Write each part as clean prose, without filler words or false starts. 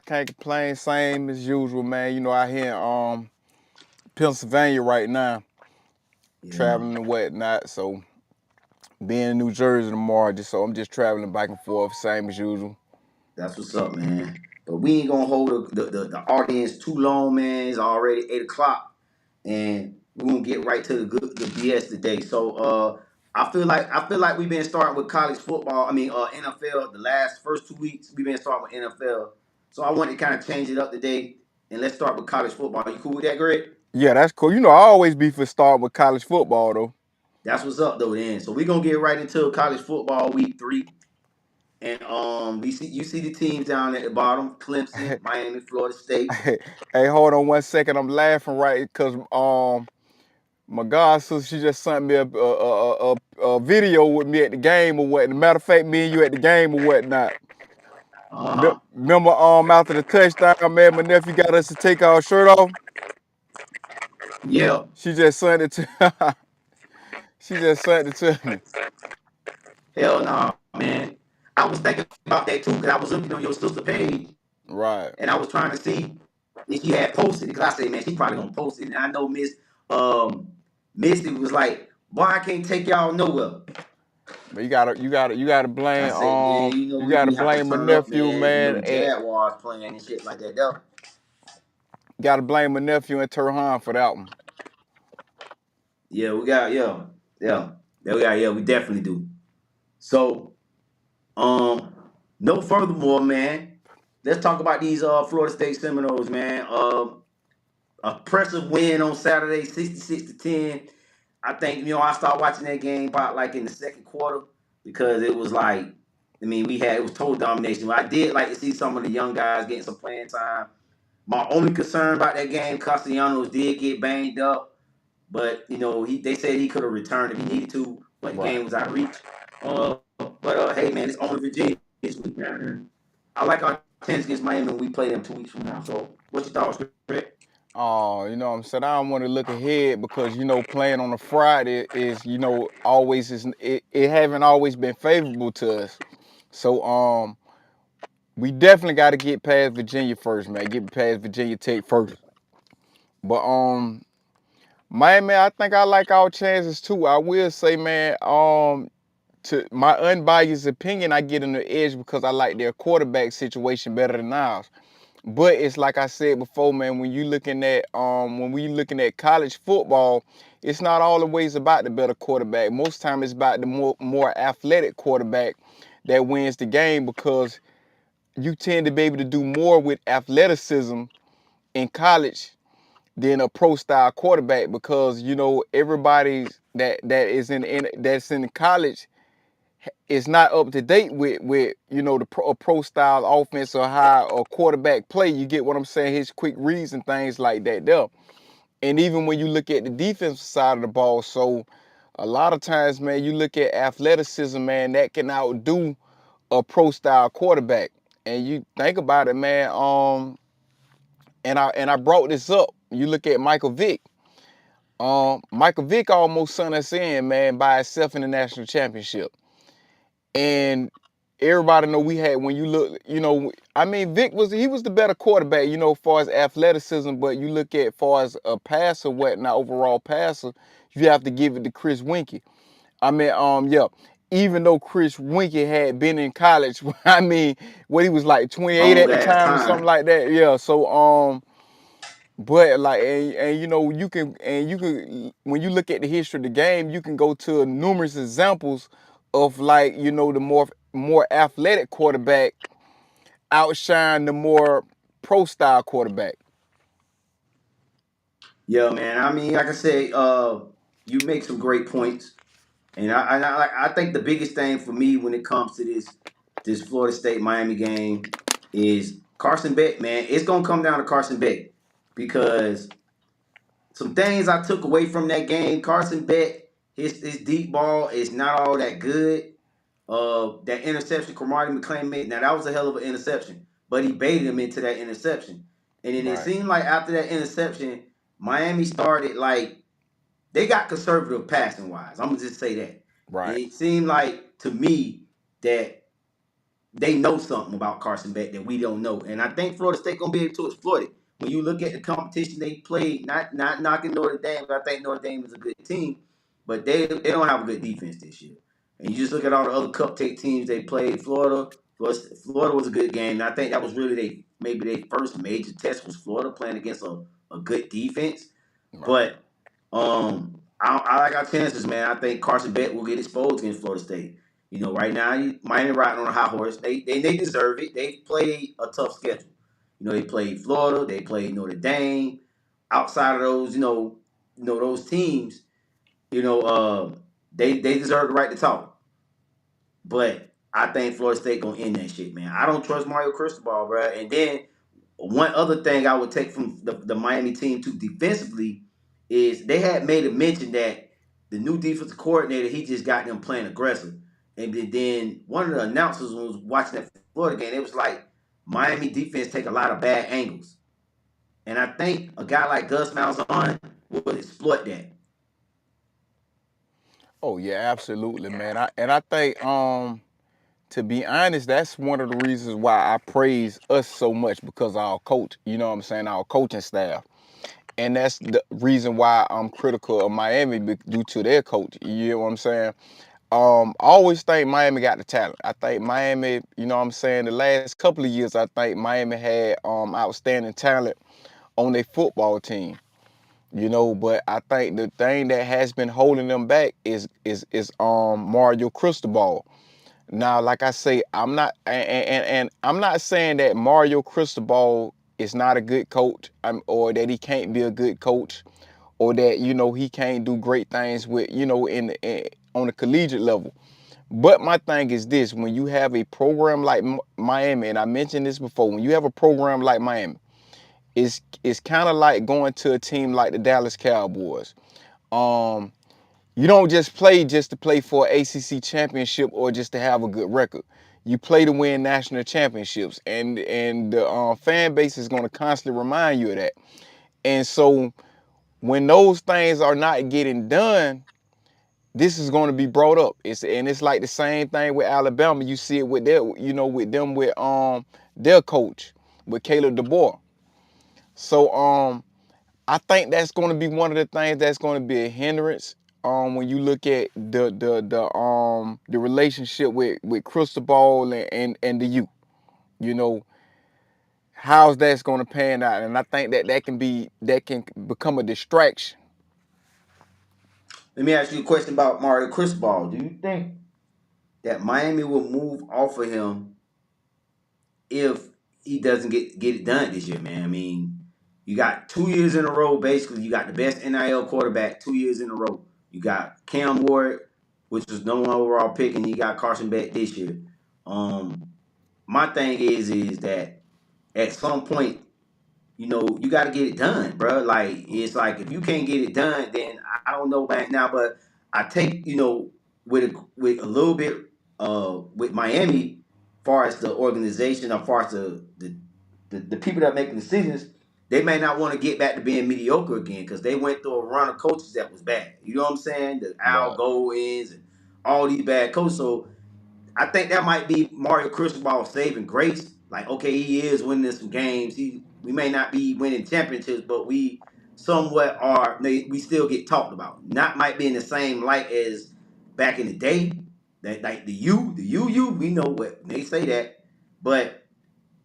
can't complain. Same as usual, man. Out here in Pennsylvania right now, Yeah, traveling and whatnot. So being in New Jersey tomorrow, so I'm just traveling back and forth, same as usual. that's what's up, man. But we ain't gonna hold the audience too long, man. It's already 8 o'clock, and we're gonna get right to the BS today. So I feel like we've been starting with college football. I mean NFL. The last first 2 weeks we've been starting with NFL. So I want to kind of change it up today, and let's start with college football. You cool with that, Greg? Yeah, that's cool. I always be for start with college football though. That's what's up though. Then so we're gonna get right into college football week 3. And we see you see the teams down at the bottom: Clemson, Miami, Florida State. Hey, hold on 1 second. I'm laughing right because my god sister, she just sent me a video with me at the game or what. Matter of fact, me and you at the game or whatnot. Uh huh. Remember after the touchdown, man, my nephew got us to take our shirt off. Yeah. She just sent it to she just sent it to me. Hell no, man. I was thinking about that too because I was looking on your sister page Right. and I was trying to see if she had posted it because I said, man, she probably gonna post it. And I know Misty was like, boy, I can't take y'all nowhere. But you gotta I blame said, man, you know you we gotta have to blame my turn up, nephew, man. You know man. the Jaguars playing and shit like that. Though. Gotta blame my nephew and Turhan for that one. Yeah, we got yeah. Yeah, we definitely do. So Um, no furthermore, man. Let's talk about these Florida State Seminoles, man. Impressive win on Saturday, 66-10. I think I started watching that game about like in the second quarter because it was like, I mean, it was total domination. I did like to see some of the young guys getting some playing time. My only concern about that game, Castellanos did get banged up, but they said he could have returned if he needed to, but the Right. game was out of reach. But hey, man, it's only Virginia this week, man. I like our chance against Miami when we play them 2 weeks from now. So, what's your thoughts, Greg? Oh, you know what I'm saying? I don't want to look ahead because playing on a Friday is, always it haven't always been favorable to us. So we definitely gotta get past Virginia first, man. Get past Virginia Tech first. But Miami, I think I like our chances too. I will say, man, to my unbiased opinion, I get in the edge because I like their quarterback situation better than ours. But it's like I said before, man, when we looking at college football, it's not always about the better quarterback. Most time it's about the more athletic quarterback that wins the game because you tend to be able to do more with athleticism in college than a pro style quarterback because everybody that's in college is not up to date with the pro style offense or how a quarterback play. You get what I'm saying? His quick reads and things like that there. And even when you look at the defensive side of the ball, so a lot of times, man, you look at athleticism, man, that can outdo a pro style quarterback. And you think about it, man. And I brought this up. You look at Michael Vick. Michael Vick almost sent us in, man, by himself in the national championship. And everybody know we had when you look, I mean Vic was the better quarterback, as far as athleticism, but you look at far as a passer, whatnot, overall passer, you have to give it to Chris Winkie. I mean, yeah, even though Chris Winkie had been in college, I mean, what he was like 28 Long at the ass time or something time. like that. Yeah, so but like and you can when you look at the history of the game, you can go to numerous examples of like the more athletic quarterback outshine the more pro style quarterback. Yeah, man. I mean, like I said, you make some great points, and I think the biggest thing for me when it comes to this Florida State Miami game is Carson Beck. Man, it's gonna come down to Carson Beck because some things I took away from that game. Carson Beck, his deep ball is not all that good. That interception Cromartie McClain made. Now that was a hell of an interception, but he baited him into that interception. And then it Right, seemed like after that interception, Miami started like they got conservative passing wise. I'm gonna just say that. And right. it seemed like to me that they know something about Carson Beck that we don't know. And I think Florida State gonna be able to exploit it. When you look at the competition they played, not knocking Notre Dame, but I think Notre Dame is a good team, but they don't have a good defense this year. And you just look at all the other cupcake teams they played. Florida was a good game. And I think that was really maybe their first major test was Florida playing against a good defense. Right. But I like our chances, man. I think Carson Beck will get exposed against Florida State. Right now, Miami riding on a high horse. They deserve it. They played a tough schedule. They played Florida. They played Notre Dame. Outside of those, those teams, you know, uh, they deserve the right to talk. But I think Florida State gonna end that shit, man. I don't trust Mario Cristobal, bro. And then one other thing I would take from the Miami team too defensively is they had made a mention that the new defensive coordinator he just got them playing aggressive, and then one of the announcers was watching that Florida game. It was like Miami defense take a lot of bad angles, and I think a guy like Gus Malzahn would exploit that. Oh yeah, absolutely, man. I think to be honest, that's one of the reasons why I praise us so much because of our coach. You know what I'm saying? Our coaching staff. And that's the reason why I'm critical of Miami due to their coach. You know what I'm saying? I always think Miami got the talent. I think Miami, you know what I'm saying, the last couple of years, I think Miami had outstanding talent on their football team. But I think the thing that has been holding them back is Mario Cristobal. Now, like I say, I'm not and I'm not saying that Mario Cristobal is not a good coach, or that he can't be a good coach, or that he can't do great things with on the collegiate level. But my thing is this: when you have a program like Miami, and I mentioned this before, when you have a program like Miami, it's kind of like going to a team like the Dallas Cowboys. Um, you don't just play just to play for an ACC championship or just to have a good record. You play to win national championships, and the fan base is going to constantly remind you of that. And so when those things are not getting done, this is going to be brought up. It's like the same thing with Alabama. You see it with their coach, with Caleb DeBoer. So I think that's going to be one of the things that's going to be a hindrance when you look at the relationship with Cristobal and the youth. You know how's that's going to pan out, and I think that can become a distraction. Let me ask you a question about Mario Cristobal. Do you think that Miami will move off of him if he doesn't get it done this year, man? I mean, you got 2 years in a row, basically. You got the best NIL quarterback 2 years in a row. You got Cam Ward, which was number one overall pick, and you got Carson Beck this year. Um, my thing is that at some point you got to get it done, bro. Like it's like if you can't get it done, then I don't know back now, but I take with a little bit with Miami, far as the organization, or far as the people that are making decisions, they may not want to get back to being mediocre again because they went through a run of coaches that was bad. You know what I'm saying? The Al Right. Goldins and all these bad coaches. So I think that might be Mario Cristobal's saving grace. Like, okay, he is winning some games. We may not be winning championships, but we somewhat are. We still get talked about. Not might be in the same light as back in the day. That like the we know what they say that, but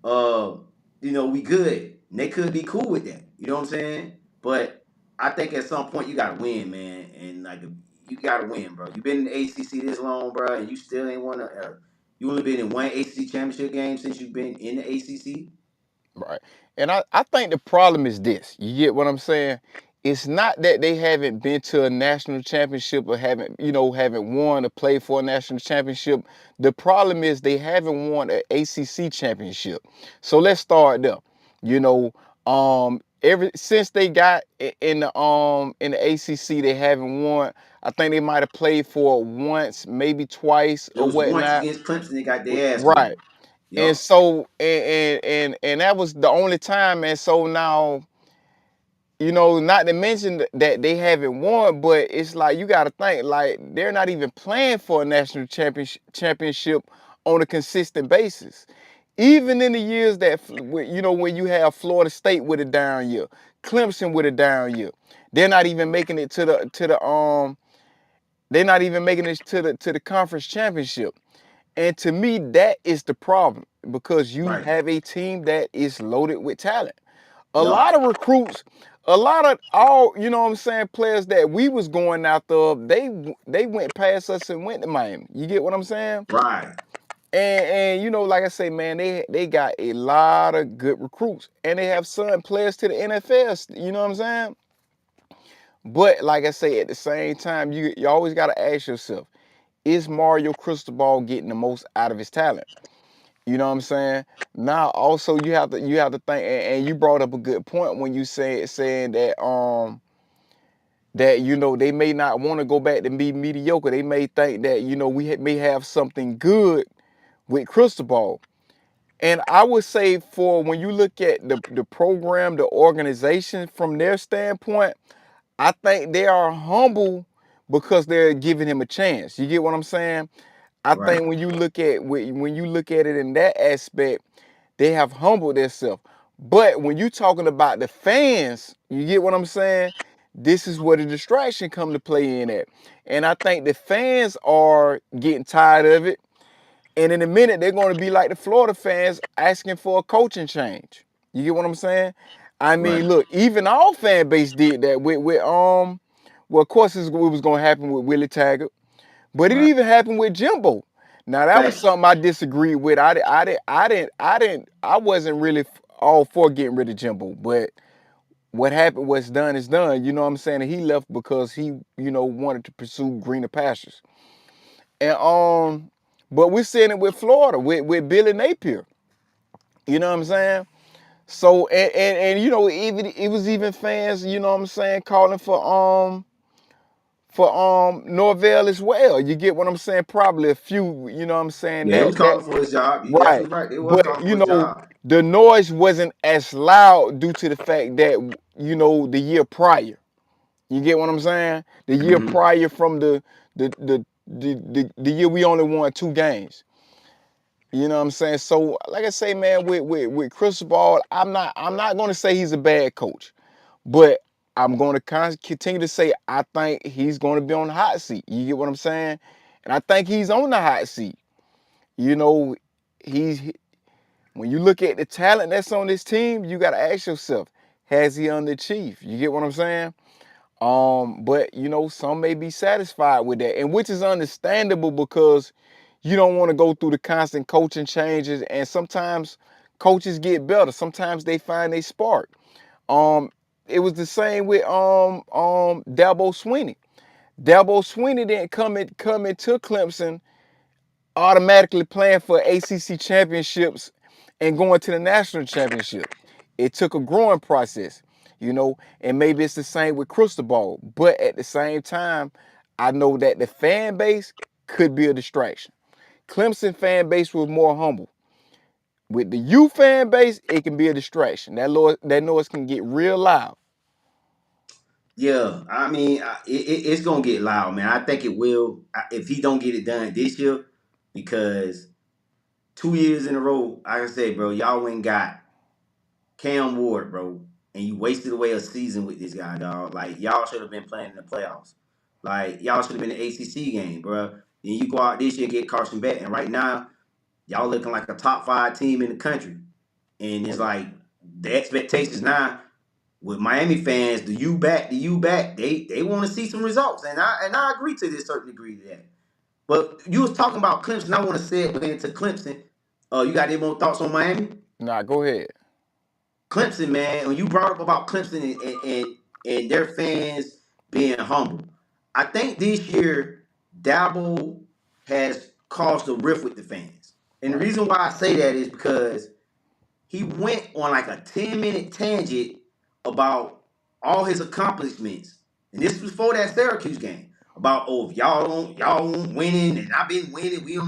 uh, we good. And they could be cool with that. You know what I'm saying? But I think at some point you gotta win, man. And like you gotta win, bro. You've been in the ACC this long, bro, and you still ain't won you only been in one ACC championship game since you've been in the ACC. Right. And I think the problem is this. You get what I'm saying? It's not that they haven't been to a national championship or haven't won or played for a national championship. The problem is they haven't won an ACC championship. So let's start there. You know, ever since they got in the ACC, they haven't won. I think they might have played for it once, maybe twice It or was once whatnot. against Clemson, they got their ass Right. whooped. And Yup. so and that was the only time. And so now, not to mention that they haven't won, but it's like you got to think like they're not even playing for a national championship on a consistent basis. Even in the years that when you have Florida State with a down year, Clemson with a down year, they're not even making it they're not even making it to the conference championship. And to me, that is the problem because you Right. have a team that is loaded with talent. A Yeah. lot of recruits, a lot of all, what I'm saying, players that we was going after, they went past us and went to Miami. You get what I'm saying? Right. And like I say, man, they got a lot of good recruits, and they have some players to the NFL. You know what I'm saying? But like I say, at the same time, you always got to ask yourself: is Mario Cristobal getting the most out of his talent? You know what I'm saying? Now, also you have to think, and you brought up a good point when you saying that they may not want to go back to be mediocre. They may think that we may have something good with Cristobal. And I would say for when you look at the program, the organization from their standpoint, I think they are humble because they're giving him a chance. You get what I'm saying? I Right. think when you look at it in that aspect, they have humbled themselves. But when you talking about the fans, you get what I'm saying? This is where the distraction come to play in at. And I think the fans are getting tired of it. And in a minute, they're going to be like the Florida fans asking for a coaching change. You get what I'm saying? I Right. mean, look, even our fan base did that well, of course, it was going to happen with Willie Taggart, but it Right. even happened with Jimbo. Now that was Facts. something I disagreed with. I wasn't really all for getting rid of Jimbo, but what happened, what's done is done. You know what I'm saying? And he left because he, wanted to pursue greener pastures. And but we're seeing it with Florida, with Billy Napier. You know what I'm saying? So and even it was even fans, you know what I'm saying, calling for Norvell as well. You get what I'm saying? Probably a few, you know what I'm saying, Yeah, they was that calling for his job. You right. definitely right. They was But calling for his job. the noise wasn't as loud due to the fact that the year prior. You get what I'm saying? The year Hmm. prior from the year we only won 2 games. You know what I'm saying? So, like I say, man, with Cristobal, I'm not going to say he's a bad coach, but I'm going to continue to say I think he's going to be on the hot seat. You get what I'm saying? And I think he's on the hot seat. You know, he's when you look at the talent that's on this team, you got to ask yourself, has he underachieved? You get what I'm saying? But some may be satisfied with that, and which is understandable because you don't want to go through the constant coaching changes, and sometimes coaches get better. Sometimes they find a spark. Um, it was the same with Dabo Swinney. Dabo Swinney didn't come into Clemson automatically playing for ACC championships and going to the national championship. It took a growing process, and maybe it's the same with Cristobal. But at the same time, I know that the fan base could be a distraction. Clemson fan base was more humble. With the U fan base, it can be a distraction. That noise can get real loud. Yeah, I mean, it's gonna get loud, man. I think it will if he don't get it done this year, because 2 years in a row, like I said, bro, y'all went and got Cam Ward, bro, and you wasted away a season with this guy, dog. Like y'all should have been playing in the playoffs. Like y'all should have been in the ACC game, bro. Then you go out this year and get Carson back, and right now y'all looking like a top 5 team in the country. And it's like the expectations now with Miami fans, the you back, they want to see some results, and I agree to this certain degree to that. But you was talking about Clemson. I want to say it into Clemson. You got any more thoughts on Miami? Nah, go ahead. Clemson, man. When you brought up about Clemson and their fans being humble, I think this year Dabble has caused a rift with the fans, and the Right. reason why I say that is because he went on like a 10-minute tangent about all his accomplishments. And this was before that Syracuse game. About, oh, if y'all don't winning and I've been winning. We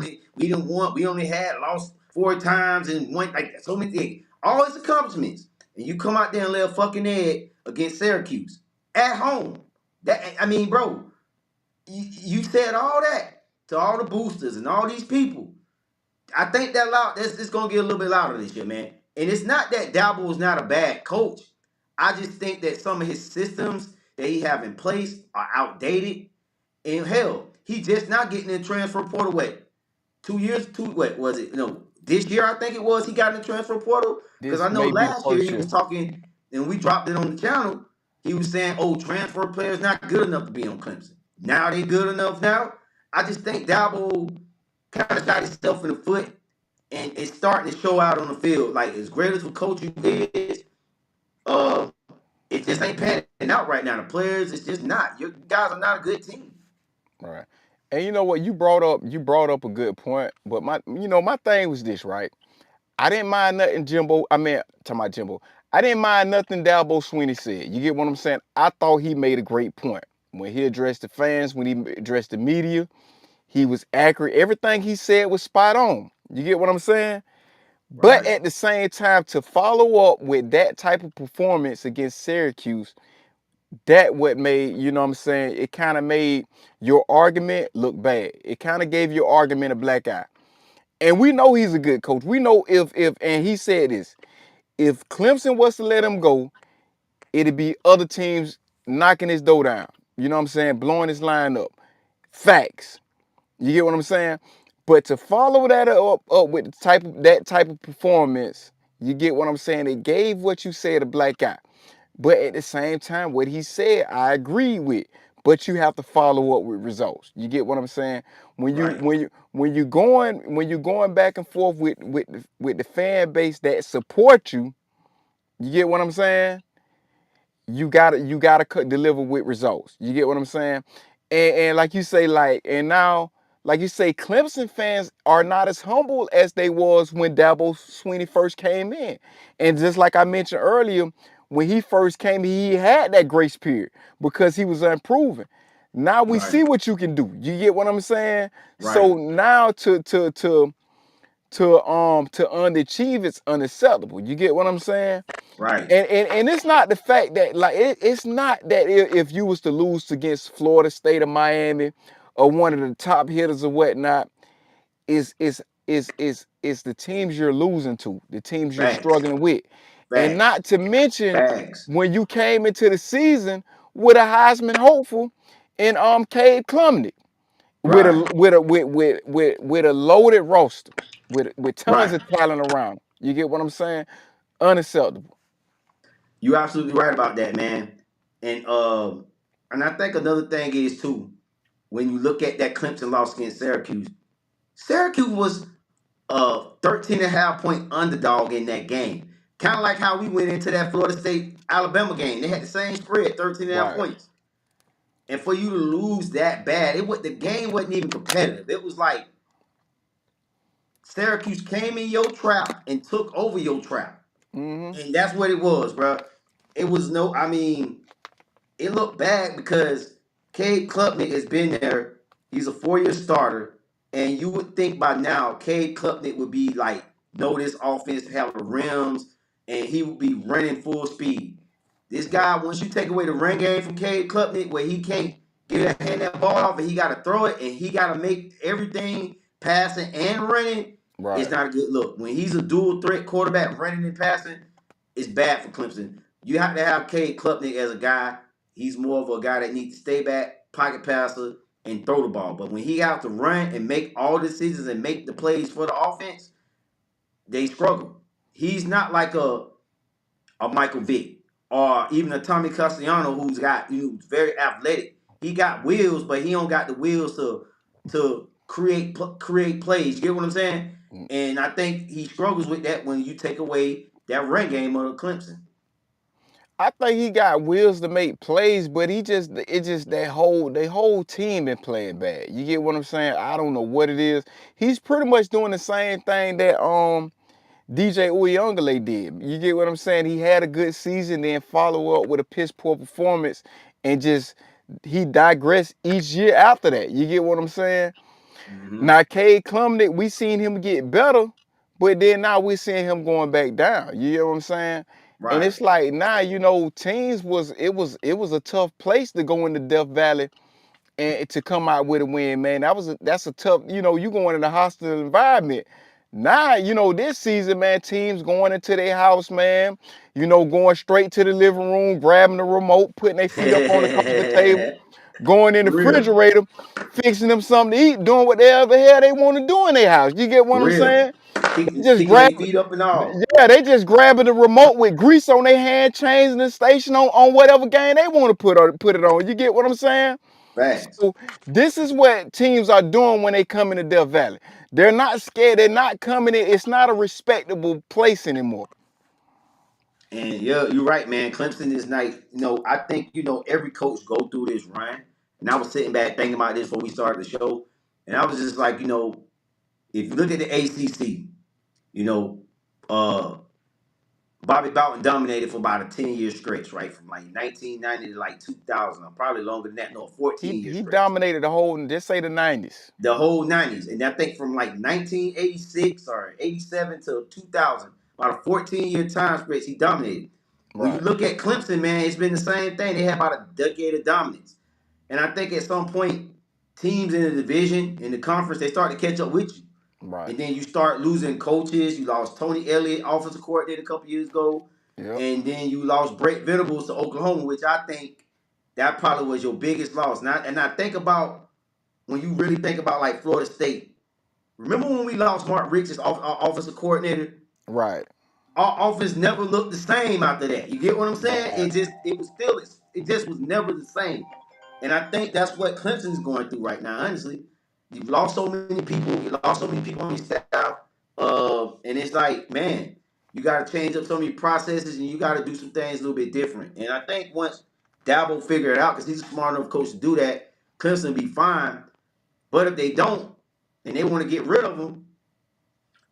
only had lost 4 times and won like so many things. All his accomplishments. And you come out there and lay a fucking egg against Syracuse at home. That I mean, bro, you said all that to all the boosters and all these people. I think that loud. It's gonna get a little bit louder this year, man. And it's not that Dabble is not a bad coach. I just think that some of his systems that he have in place are outdated. And hell, he just not getting in transfer portal. What 2 years? What was it? No, this year I think it was. He got in the transfer portal because This I know may be the last year first he year. was talking, and we dropped it on the channel. He was saying, "Oh, transfer players not good enough to be on Clemson. Now they good enough now." I just think Dabble kind of shot himself in the foot, and it's starting to show out on the field. Like as great as a coach you is, uh, it just ain't panning out right now. The players, it's just not. You guys are not a good team. Right. And you know what? You brought up a good point. But my thing was this, right? I didn't mind nothing Jimbo. I mean, to my Jimbo. I didn't mind nothing Dalbo Sweeney said. You get what I'm saying? I thought he made a great point. When he addressed the fans, when he addressed the media, he was accurate. Everything he said was spot on. You get what I'm saying? But Right, at the same time, to follow up with that type of performance against Syracuse, that what made, you know what I'm saying, it kind of made your argument look bad. It kind of gave your argument a black eye. And we know he's a good coach. We know if and he said this, if Clemson was to let him go, it'd be other teams knocking his door down. You know what I'm saying? Blowing his line up. Facts. You get what I'm saying? But to follow that up with that type of performance, you get what I'm saying? It gave what you said a black eye. But at the same time, what he said, I agree with. But you have to follow up with results. You get what I'm saying? When you right, when you when you're going back and forth with the fan base that support you, you get what I'm saying? You gotta deliver with results. You get what I'm saying? And like you say, and now, like you say, Clemson fans are not as humble as they was when Dabo Sweeney first came in. And just like I mentioned earlier, when he first came, he had that grace period because he was unproven. Now we right, see what you can do. You get what I'm saying? right, So now to underachieve, it's unacceptable. You get what I'm saying? right, And it's not the fact that it's not that if you was to lose against Florida State or Miami or one of the top hitters or whatnot, is the teams you're losing to, the teams you're facts, struggling with. And facts, not to mention facts. when you came into the season with a Heisman hopeful in Cade Klubnik with Right, a with a loaded roster with tons right. of talent around. You get what I'm saying? Unacceptable. You absolutely right about that, man. And and I think another thing is too, when you look at that Clemson loss against Syracuse, Syracuse was a 13 and a half point underdog in that game. Kind of like how we went into that Florida State Alabama game. They had the same spread, 13 and a half Right. points. And for you to lose that bad, the game wasn't even competitive. It was like Syracuse came in your trap and took over your trap. Mm-hmm. And that's what it was, bro. It was no, I mean, it looked bad because Cade Klubnik has been there. He's a 4-year starter, and you would think by now Cade Klubnik would be like know this offense, have the rims, and he would be running full speed. This guy, once you take away the run game from Cade Klubnik, where he can't hand that ball off and he got to throw it and he got to make everything passing and running, it's Right. not a good look. When he's a dual threat quarterback running and passing, it's bad for Clemson. You have to have Cade Klubnik as a guy. He's more of a guy that needs to stay back, pocket passer, and throw the ball. But when he has to run and make all decisions and make the plays for the offense, they struggle. He's not like a Michael Vick or even a Tommy Castellano who's got very athletic. He got wheels, but he don't got the wheels to create plays. You get what I'm saying? And I think he struggles with that when you take away that run game of Clemson. I think he got wheels to make plays, but it's just that whole team been playing bad. You get what I'm saying? I don't know what it is. He's pretty much doing the same thing that DJ Uyunglele did. You get what I'm saying? He had a good season, then follow up with a piss poor performance, and just he digressed each year after that. You get what I'm saying? Mm-hmm. Now, Cade Klubnik, we seen him get better, but then now we're seeing him going back down. You get what I'm saying? And Right. it's like now, teams it was a tough place to go into Death Valley and to come out with a win, man. That's a tough, you going in a hostile environment. Now, this season, man, teams going into their house, man, going straight to the living room, grabbing the remote, putting their feet up on the coffee table, going in the For real. refrigerator, fixing them something to eat, doing whatever the hell they want to do in their house. You get For what I'm real. saying? They just Kicking their grab, feet up and all. yeah, they just grabbing the remote with grease on their hand, changing the station on whatever game they want to put it on. You get what I'm saying? Facts. So this is what teams are doing when they come into Death Valley. They're not scared. They're not coming in. It's not a respectable place anymore. And yeah, you're right, man. Clemson is like, I think, every coach go through this run. And I was sitting back thinking about this before we started the show. And I was just like, if you look at the ACC, you know, uh, Bobby Bowden dominated for about a 10-year stretch, right? From like 1990 to like 2000, or probably longer than that. No, He 14-year he stretch. dominated the whole. Just say the '90s. The whole 90s. And I think from like 1986 or 87 to 2000, about a 14-year time stretch, he dominated. When you Right, look at Clemson, man, it's been the same thing. They had about a decade of dominance. And I think at some point, teams in the division, in the conference, they start to catch up with you. right. And then you start losing coaches. You lost Tony Elliott, offensive coordinator, a couple years ago. Yep. And then you lost Brett Venables to Oklahoma, which I think that probably was your biggest loss. And I think about when you really think about like Florida State. Remember when we lost Mark Richt's offensive coordinator? Right, Our offense never looked the same after that. You get what I'm saying? right, It just was never the same. And I think that's what Clemson's going through right now. Honestly, you've lost so many people. You lost so many people on your staff, and it's like, man, you got to change up some of your processes, and you got to do some things a little bit different. And I think once Dabo figure it out, because he's a smart enough coach to do that, Clemson will be fine. But if they don't, and they want to get rid of him,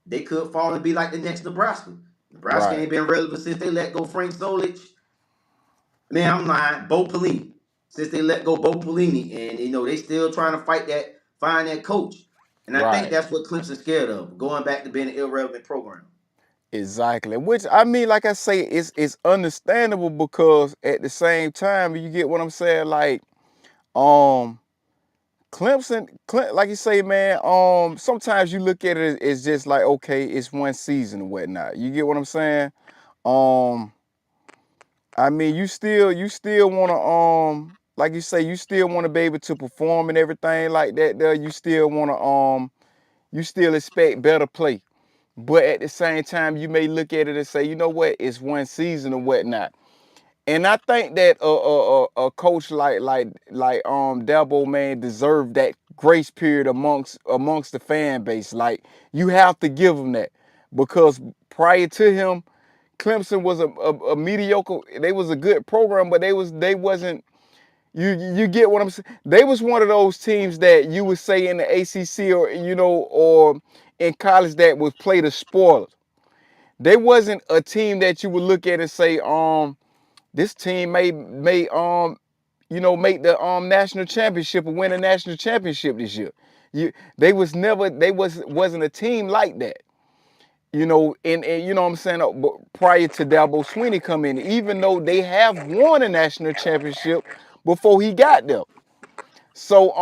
they could fall and be like the next Nebraska. Nebraska right. ain't been relevant since they let go Frank Solich. Man, I'm lying. Bo Pelini. Since they let go Bo Pelini, and they still trying to find that coach. And I think Right. that's what Clemson's scared of, going back to being an irrelevant program. Exactly. Which I mean, like I say, it's understandable because at the same time, you get what I'm saying. Like, um, like you say, man. Sometimes you look at it as just like, okay, it's one season or whatnot. You get what I'm saying? Um, I mean, you still want to like you say, you still want to be able to perform and everything like that. There, you still want to you still expect better play. But at the same time, you may look at it and say, you know what, it's one season or whatnot. And I think that a coach like Dabo, man, deserved that grace period amongst the fan base. Like, you have to give him that, because prior to him, Clemson was a mediocre. They was a good program, but they wasn't. You get what I'm saying? They was one of those teams that you would say in the ACC, or in college, that was play the spoilers. They wasn't a team that you would look at and say, this team may make the national championship or win a national championship this year. They wasn't a team like that. And you know what I'm saying, prior to Dabo Swinney coming in, even though they have won a national championship before he got there. So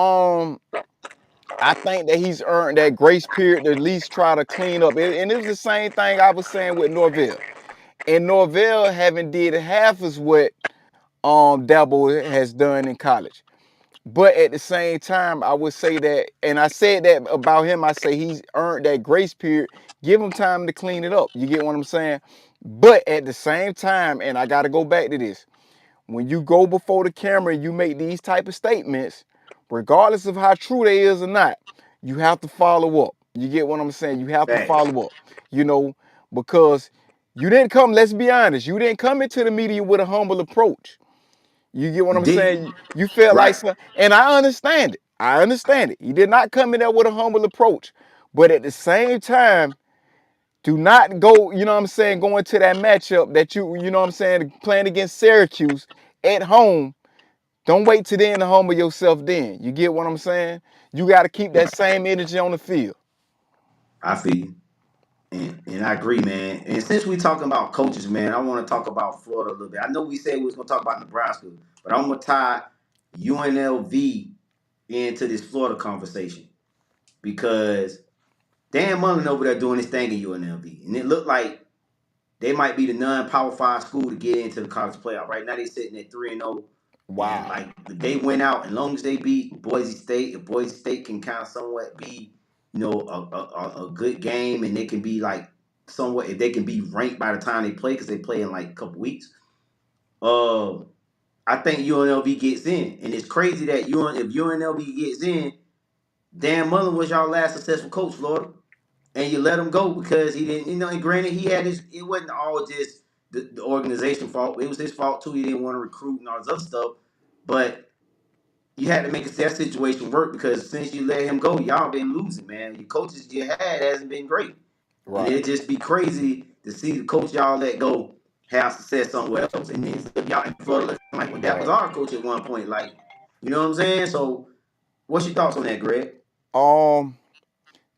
I think that he's earned that grace period to at least try to clean up. And it was the same thing I was saying with Norvell. And Norvell haven't did half as what Dabo has done in college. But at the same time, I would say that, and I said that about him, I say he's earned that grace period. Give him time to clean it up. You get what I'm saying? But at the same time, and I got to go back to this, when you go before the camera and you make these type of statements, regardless of how true they is or not, you have to follow up. You get what I'm saying? You have to Facts. follow up, you know, because you didn't come, let's be honest, you didn't come into the media with a humble approach. You get what You I'm didn't. saying? You felt like Right. some, and I understand it. I understand it. You did not come in there with a humble approach. But at the same time, do not go, you know what I'm saying, go into that matchup that you know what I'm saying, playing against Syracuse at home. Don't wait till then to humble yourself then. You get what I'm saying? You got to keep that Right. same energy on the field. I feel you. And I agree, man. And since we talking about coaches, man, I want to talk about Florida a little bit. I know we said we was gonna talk about Nebraska, but I'm gonna tie UNLV into this Florida conversation because Dan Mullen over there doing his thing in UNLV, and it looked like they might be the non-power five school to get into the college playoff. Right now, they sitting at 3-0, and Wow. like if they went out, as long as they beat Boise State, if Boise State can kind of somewhat be, a good game, and they can be like somewhat, if they can be ranked by the time they play, because they play in like a couple weeks. Uh, I think UNLV gets in, and it's crazy that if UNLV gets in, Dan Mullen was y'all last successful coach, Florida, and you let him go because he didn't. And granted, he had his. It wasn't all just the organization fault. It was his fault too. He didn't want to recruit and all this other stuff. But you had to make that situation work because since you let him go, y'all been losing, man. Your coaches you had hasn't been great, and Right. it'd just be crazy to see the coach y'all let go have success somewhere else, and then y'all in Florida like, well, that was Right. our coach at one point, like, you know what I'm saying? So, what's your thoughts on that, Greg? Um,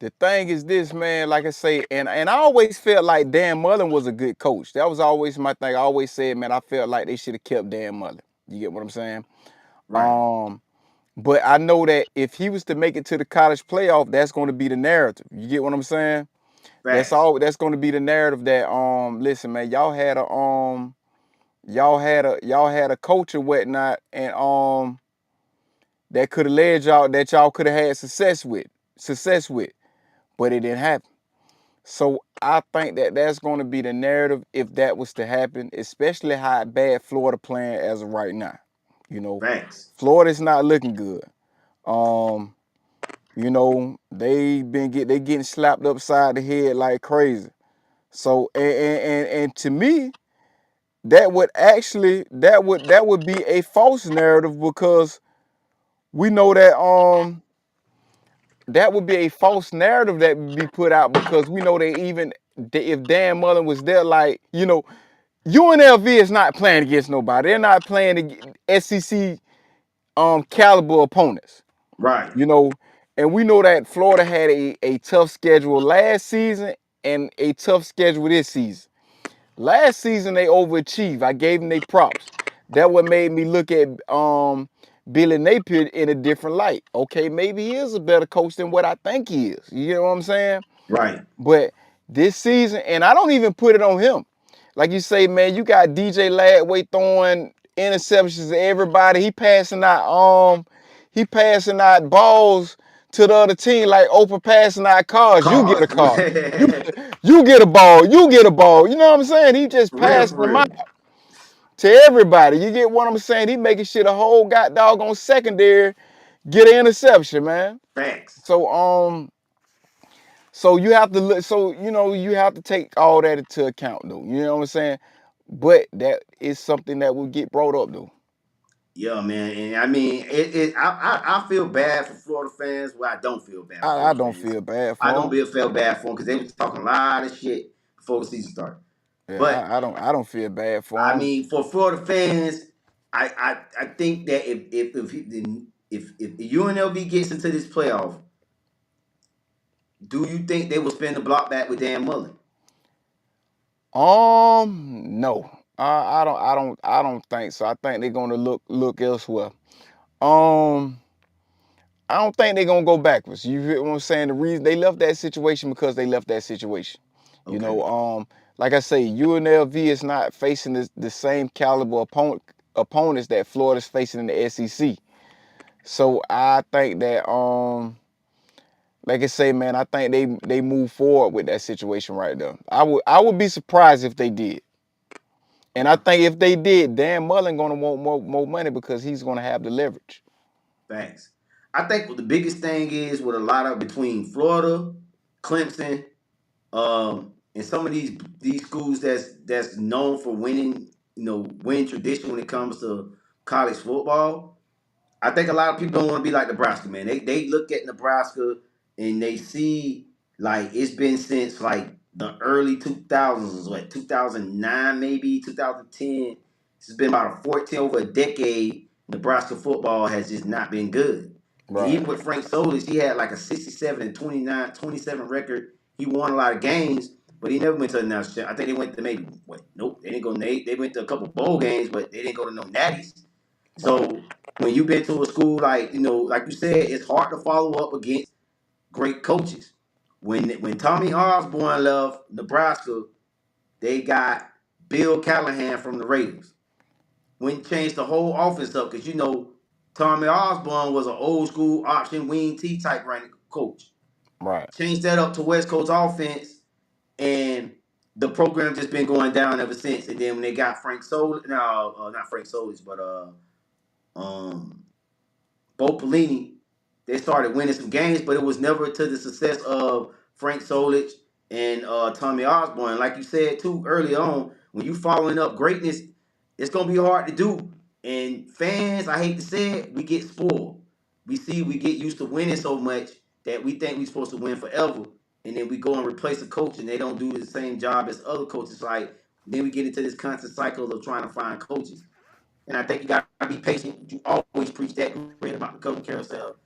the thing is this, man, like I say, and I always felt like Dan Mullen was a good coach. That was always my thing. I always said, man, I felt like they should have kept Dan Mullen. You get what I'm saying? Right, Um, but I know that if he was to make it to the college playoff, that's going to be the narrative. You get what I'm saying? That's facts, all. That's going to be the narrative that listen, man, y'all had a coach or whatnot, and that could have led y'all that y'all could have had success with, but it didn't happen. So I think that that's going to be the narrative if that was to happen, especially how bad Florida playing as of right now. You know, facts, Florida's not looking good. Um, they getting slapped upside the head like crazy. So and to me, that would be a false narrative because we know that that would be a false narrative that would be put out because we know if Dan Mullen was there, like, UNLV is not playing against nobody. They're not playing SEC caliber opponents, right, you know. And we know that Florida had a tough schedule last season and a tough schedule this season. Last season they overachieved. I gave them their props. That what made me look at Billy Napier in a different light. Okay, maybe he is a better coach than what I think he is. You know what I'm saying? right, But this season, and I don't even put it on him. Like you say, man, you got DJ Ladway throwing interceptions to everybody. He passing out balls to the other team like Oprah passing out cars. You get a cause car. You you get a ball. You get a ball. You know what I'm saying? He just for passing them out real, to everybody. You get what I'm saying? He making shit a whole god doggone secondary get an interception, man. facts. So so you have to look. So you have to take all that into account, though. You know what I'm saying? But that is something that will get brought up, though. Yeah, man, and I mean, I feel bad for Florida fans. Well, I don't feel bad for I Florida don't fans. feel bad I for don't him. feel bad for them because they was talking a lot of shit before the season started. Yeah, But I don't feel bad I for him. mean, for Florida fans, I think that if UNLV gets into this playoff, do you think they will spin the block back with Dan Mullen? No, I don't think so. I think they're gonna look elsewhere. Um, I don't think they're gonna go backwards. You hear what I'm saying? The reason they left that situation because they left that situation. You Okay, know, like I say, UNLV is not facing the same caliber opponents that Florida's facing in the SEC. So I think that like I say, man, I think they move forward with that situation right there. I would be surprised if they did. And I okay, think if they did, Dan Mullen gonna want more money because he's gonna have the leverage. thanks. I think what the biggest thing is with a lot of between Florida, Clemson, and some of these schools that's known for winning, winning tradition when it comes to college football. I think a lot of people don't want to be like Nebraska, man. They look at Nebraska and they see like it's been since like the early 2000s, what 2009 maybe 2010. It's been about a 14 over a decade. Nebraska football has just not been good. And Right. even with Frank Solis, he had like a 67 and 27 record. He won a lot of games, but he never went to a national. I think they went to maybe what? Nope, they didn't go. They went to a couple bowl games, but they didn't go to no natties. Right. So when you've been to a school like like you said, it's hard to follow up against great coaches. when Tommy Osborne left Nebraska, they got Bill Callahan from the Raiders. Went changed the whole offense up because Tommy Osborne was an old school option wing T type running coach. Right. Changed that up to West Coast offense, and the program just been going down ever since. And then when they got Frank Solis, no, not Frank Solis, but um, Bo Pelini, they started winning some games, but it was never to the success of Frank Solich and Tommy Osborne. Like you said too early on, when you following up greatness, it's gonna be hard to do. And fans, I hate to say it, we get spoiled. We get used to winning so much that we think we're supposed to win forever, and then we go and replace a coach, and they don't do the same job as other coaches. Like then we get into this constant cycle of trying to find coaches. And I think you gotta be patient. You always preach that great about the coaching carousel.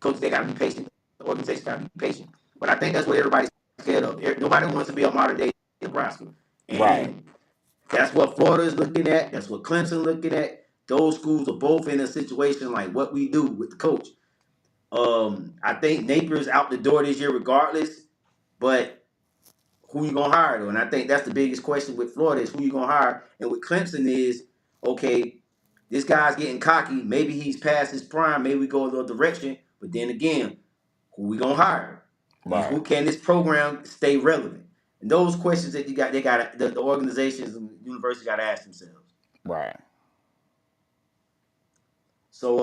Coaches, they gotta be patient. The organization gotta be patient. But I think that's what everybody's scared of. Nobody wants to be a modern day Nebraska. Right. And that's what Florida is looking at. That's what Clemson looking at. Those schools are both in a situation like what we do with the coach. I think Napier's out the door this year regardless, but who you gonna hire though? And I think that's the biggest question with Florida is who you gonna hire. And with Clemson is okay, this guy's getting cocky. Maybe he's past his prime. Maybe we go a little direction. But then again, who we gonna hire? And Right. who can this program stay relevant? And those questions that they got the organizations and the university got to ask themselves. Right. So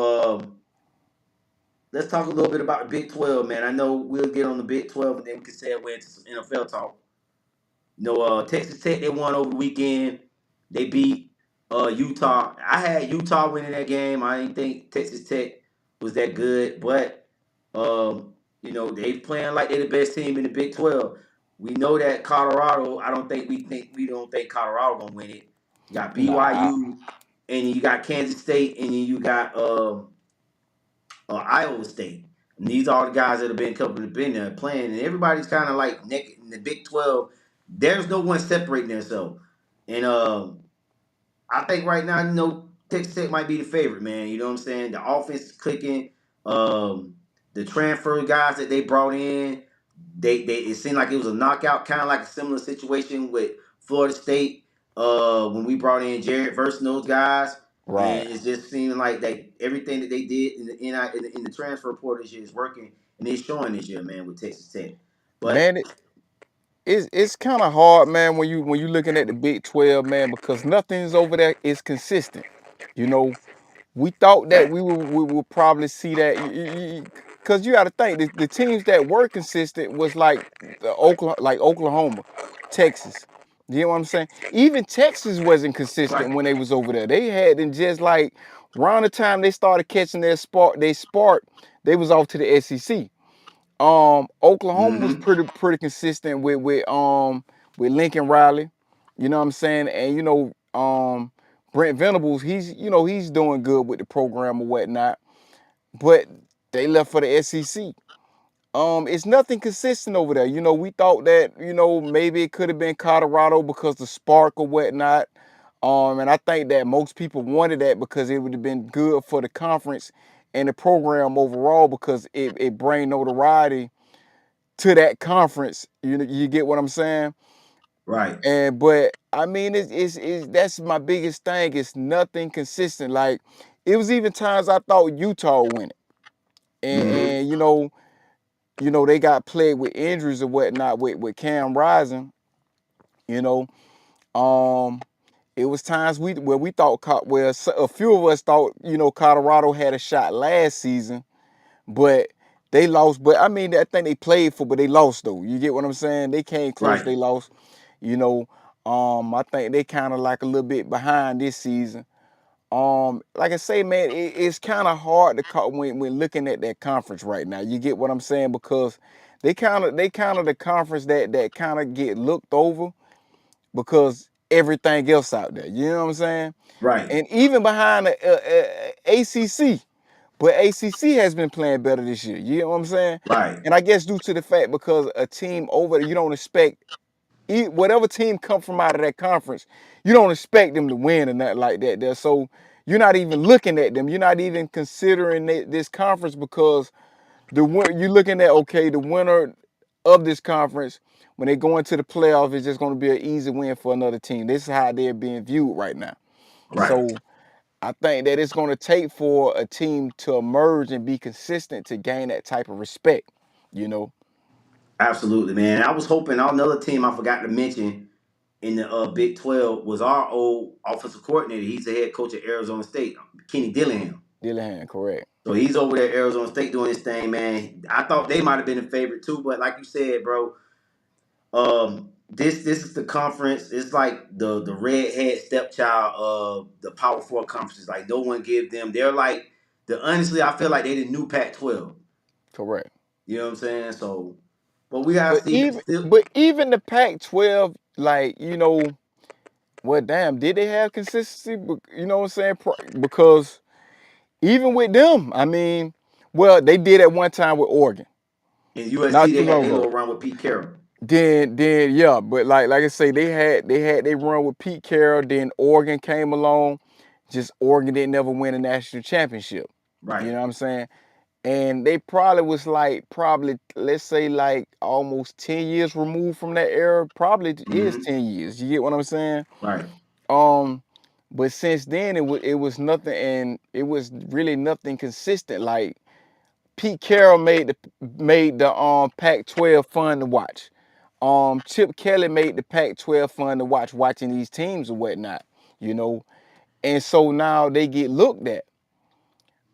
let's talk a little bit about the Big 12, man. I know we'll get on the Big 12 and then we can segue into some NFL talk. Texas Tech, they won over the weekend. They beat Utah. I had Utah winning that game. I didn't think Texas Tech was that good, but they playing like they're the best team in the Big 12. We know that Colorado. I don't think we don't think Colorado gonna win it. You got Nah. BYU, and then you got Kansas State, and then you got Iowa State. And these are the guys that have been there playing, and everybody's kind of like naked in the Big 12. There's no one separating themselves, and I think right now, Texas Tech might be the favorite, man. You know what I'm saying? The offense is clicking. Um, the transfer guys that they brought in, they it seemed like it was a knockout, kind of like a similar situation with Florida State when we brought in Jared versus those guys. Right. And it's just seeming like everything that they did in the transfer portal this year is working, and it's showing this year, man, with Texas Tech. But Man, it's kind of hard, man, when you looking at the Big 12, man, because nothing's over there is consistent. You know, we thought that we would probably see that because you got to think the teams that were consistent was like Oklahoma, Texas. You know what I'm saying? Even Texas wasn't consistent right, when they was over there. They had and just like around the time they started catching their spark, they was off to the SEC. Oklahoma was mm-hmm, pretty consistent with Lincoln Riley. You know what I'm saying? And Brent Venables, he's doing good with the program or whatnot. But they left for the SEC. It's nothing consistent over there. We thought that, maybe it could have been Colorado because the spark or whatnot. And I think that most people wanted that because it would have been good for the conference and the program overall because it bring notoriety to that conference. You get what I'm saying? right, But I mean, it's that's my biggest thing. It's nothing consistent. Like it was even times I thought Utah win it, mm-hmm, and they got plagued with injuries or whatnot with Cam Rising. You know, um, it was times where we thought where a few of us thought Colorado had a shot last season, but they lost. But I mean, I think they played for, but they lost though. You get what I'm saying? They came close, right, they lost. You know, I think they kind of like a little bit behind this season. Like I say, man, it's kind of hard to call when looking at that conference right now. You get what I'm saying? Because they kind of the conference that kind of get looked over because everything else out there. You know what I'm saying? right, And even behind the ACC, but ACC has been playing better this year. You know what I'm saying? right, And I guess due to the fact because a team over there, you don't expect whatever team come from out of that conference, you don't expect them to win or nothing like that there. So you're not even looking at them. You're not even considering this conference because you're looking at, okay, the winner of this conference, when they go into the playoff, it's just going to be an easy win for another team. This is how they're being viewed right now. Right. So I think that it's going to take for a team to emerge and be consistent to gain that type of respect. You know, Absolutely, man. I was hoping another team I forgot to mention in the Big 12 was our old offensive coordinator. He's the head coach at Arizona State, Kenny Dillingham. Dillingham, correct, So he's over there at Arizona State doing his thing, man. I thought they might have been a favorite too, but like you said, bro, this is the conference. It's like the redhead stepchild of the Power Four conferences. Like no one give them. They're like the honestly, I feel like they the new Pac-12. correct. You know what I'm saying? So, but we gotta But see. even Still, but even the Pac-12, like well, damn, did they have consistency? You know what I'm saying? Because even with them, I mean, well, they did at one time with Oregon, in USC, not too they had long their ago. little run with Pete Carroll. Then yeah, but like I say, they run with Pete Carroll. Then Oregon came along. Just Oregon didn't never win a national championship. You Right. know what I'm saying? And they probably was like let's say like almost 10 years removed from that era. Probably is Mm-hmm. 10 years. You get what I'm saying? Right. Um, but since then it was nothing, and it was really nothing consistent. Like Pete Carroll made the Pac-12 fun to watch. Chip Kelly made the Pac-12 fun to watch, watching these teams or whatnot, you know. And so now they get looked at,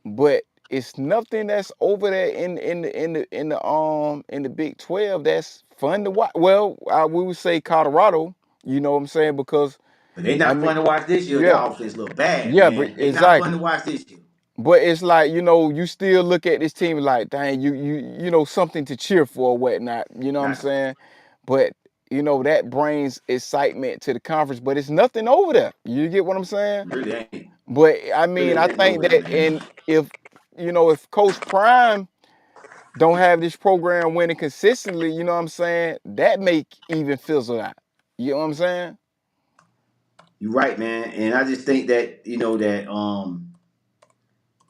but it's nothing that's over there in the Big 12 that's fun to watch. Well, we would say Colorado, you know what I'm saying, because But they I not mean, fun to watch this year. Their yeah, offense look bad, yeah, but man. They not fun exactly. to watch this year. But it's like, you still look at this team like, dang, something to cheer for or whatnot. You know what I'm Got to. saying? But that brings excitement to the conference, but it's nothing over there. You get what I'm saying? Really ain't. But I mean, Really I ain't think over there, that, man. and if Coach Prime don't have this program winning consistently, you know what I'm saying? That may even fizzle out. You know what I'm saying? You're right, man. And I just think that that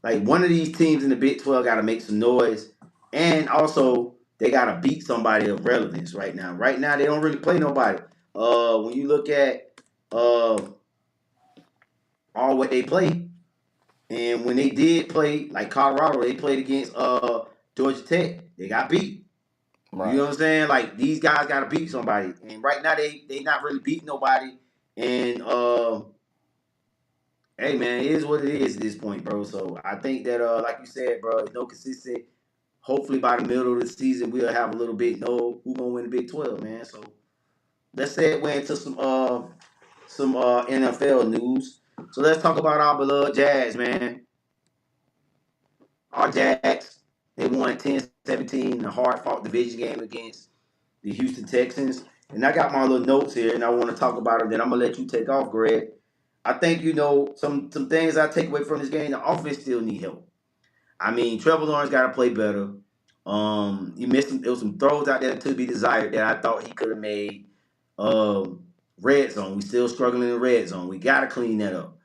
like one of these teams in the Big 12 got to make some noise, and also they got to beat somebody of relevance right now. Right now, they don't really play nobody. When you look at uh all what they play, and when they did play like Colorado, they played against Georgia Tech. They got beat. You Right. know what I'm saying? Like these guys got to beat somebody, and right now they not really beating nobody. And hey man, it is what it is at this point, bro. So I think that like you said, bro, it's no consistent. Hopefully by the middle of the season we'll have a little bit know who gonna win the Big 12, man. So let's segue into some NFL news. So let's talk about our beloved Jags, man. Our Jags, they won 10-17 in a hard fought division game against the Houston Texans. And I got my little notes here and I want to talk about it. Then I'm gonna let you take off, Greg. I think some things I take away from this game. The offense still need help. I mean, Trevor Lawrence got to play better. He missed there was some throws out there to be desired that I thought he could have made. Red zone, we still struggling in the red zone. We got to clean that up.